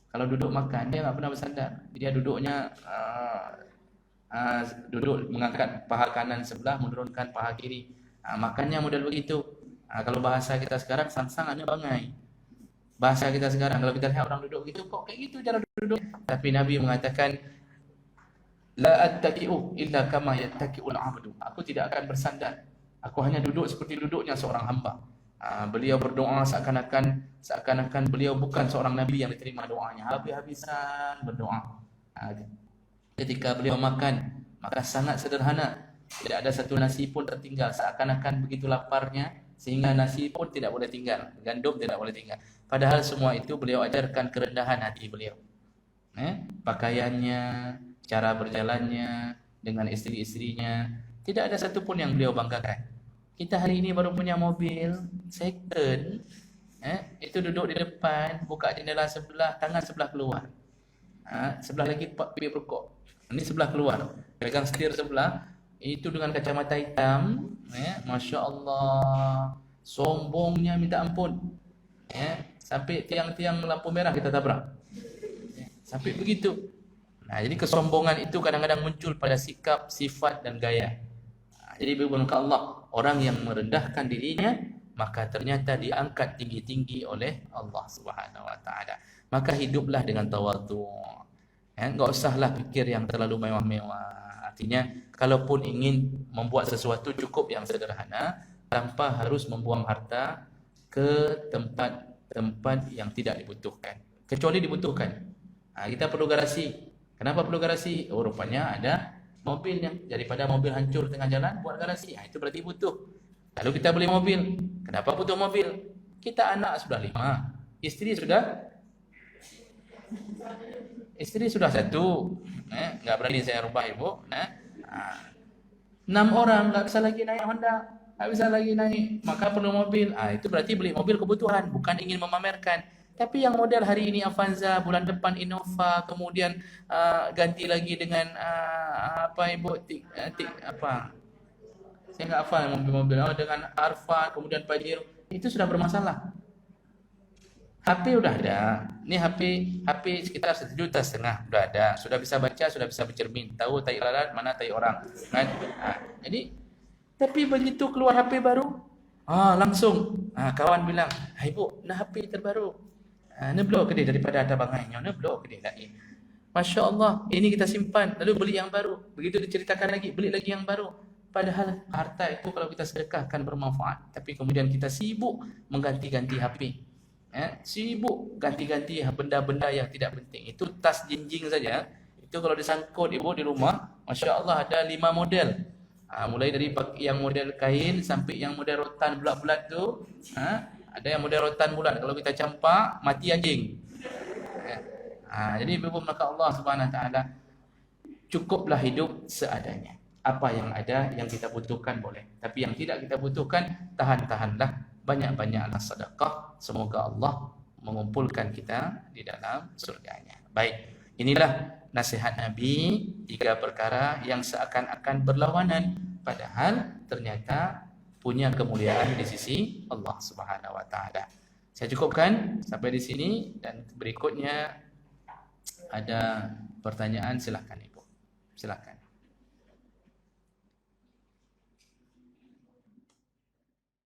Kalau duduk makan dia tak pernah bersandar. Dia duduknya duduk mengangkat paha kanan sebelah, menurunkan paha kiri. Makannya model begitu. Kalau bahasa kita sekarang sang-sang ada bangai. Bahasa kita sekarang kalau kita lihat orang duduk begitu, kok kayak gitu cara duduk. Tapi Nabi mengatakan, la attaqi'u illa kama yattaqi'ul 'abdu. Aku tidak akan bersandar. Aku hanya duduk seperti duduknya seorang hamba. Beliau berdoa seakan-akan beliau bukan seorang nabi yang diterima doanya. Habis-habisan berdoa. Ketika beliau makan, maka sangat sederhana. Tidak ada satu nasi pun tertinggal. Seakan-akan begitu laparnya sehingga nasi pun tidak boleh tinggal, gandum tidak boleh tinggal. Padahal semua itu beliau ajarkan kerendahan hati beliau. Pakaiannya, cara berjalannya dengan istri-istrinya, tidak ada satu pun yang beliau banggakan. Kita hari ini baru punya mobil second, itu duduk di depan, buka jendela sebelah, tangan sebelah keluar, sebelah lagi pipi berkok, ini sebelah keluar, pegang setir sebelah, itu dengan kacamata hitam, Masya Allah, sombongnya minta ampun, sampai tiang-tiang lampu merah kita tabrak, sampai begitu. Nah, jadi kesombongan itu kadang-kadang muncul pada sikap, sifat dan gaya. Jadi berbuka Allah, orang yang merendahkan dirinya maka ternyata diangkat tinggi-tinggi oleh Allah Subhanahu wa taala. Maka hiduplah dengan tawadhu. Enggak usahlah pikir yang terlalu mewah-mewah. Artinya kalaupun ingin membuat sesuatu cukup yang sederhana tanpa harus membuang harta ke tempat-tempat yang tidak dibutuhkan. Kecuali dibutuhkan. Kita perlu garasi. Kenapa perlu garasi? Oh, rupanya ada mobilnya, daripada mobil hancur tengah jalan buat garasi, itu berarti butuh. Lalu kita beli mobil, kenapa butuh mobil? Kita anak sudah 5, istri sudah 1, nggak berani saya rubah ibu. 6 orang nggak bisa lagi naik Honda, nggak bisa lagi naik, maka perlu mobil. Itu berarti beli mobil kebutuhan, bukan ingin memamerkan. Tapi yang model hari ini Avanza, bulan depan Innova, kemudian ganti lagi dengan saya nggak hafal mobil-mobil, dengan Arfa, kemudian Pajero, itu sudah bermasalah. HP udah ada, ini HP sekitar 1,5 juta udah ada, sudah bisa baca, sudah bisa bercermin, tahu tai lalat mana tai orang, kan? Jadi, tapi begitu keluar HP baru, langsung kawan bilang, hai bu, nah HP terbaru. Ini blok ke dia daripada ada bangainya, ini blok ke dia lagi. Masya Allah, ini kita simpan, lalu beli yang baru. Begitu diceritakan lagi, beli lagi yang baru. Padahal harta itu kalau kita sedekahkan bermanfaat, tapi kemudian kita sibuk mengganti-ganti HP, sibuk ganti-ganti benda-benda yang tidak penting. Itu tas jinjing saja, itu kalau disangkut ibu di rumah, Masya Allah ada 5 model. Mulai dari yang model kain sampai yang model rotan bulat-bulat tu. Ada yang model rotan bulat, kalau kita campak mati anjing. Jadi maka Allah Subhanahu wa taala, cukuplah hidup seadanya. Apa yang ada yang kita butuhkan boleh, tapi yang tidak kita butuhkan tahan-tahanlah, banyak-banyaklah sedekah. Semoga Allah mengumpulkan kita di dalam surganya. Baik, inilah nasihat Nabi, 3 perkara yang seakan-akan berlawanan padahal ternyata punya kemuliaan di sisi Allah Subhanahu wa taala. Saya cukupkan sampai di sini, dan berikutnya ada pertanyaan, silakan Ibu. Silakan.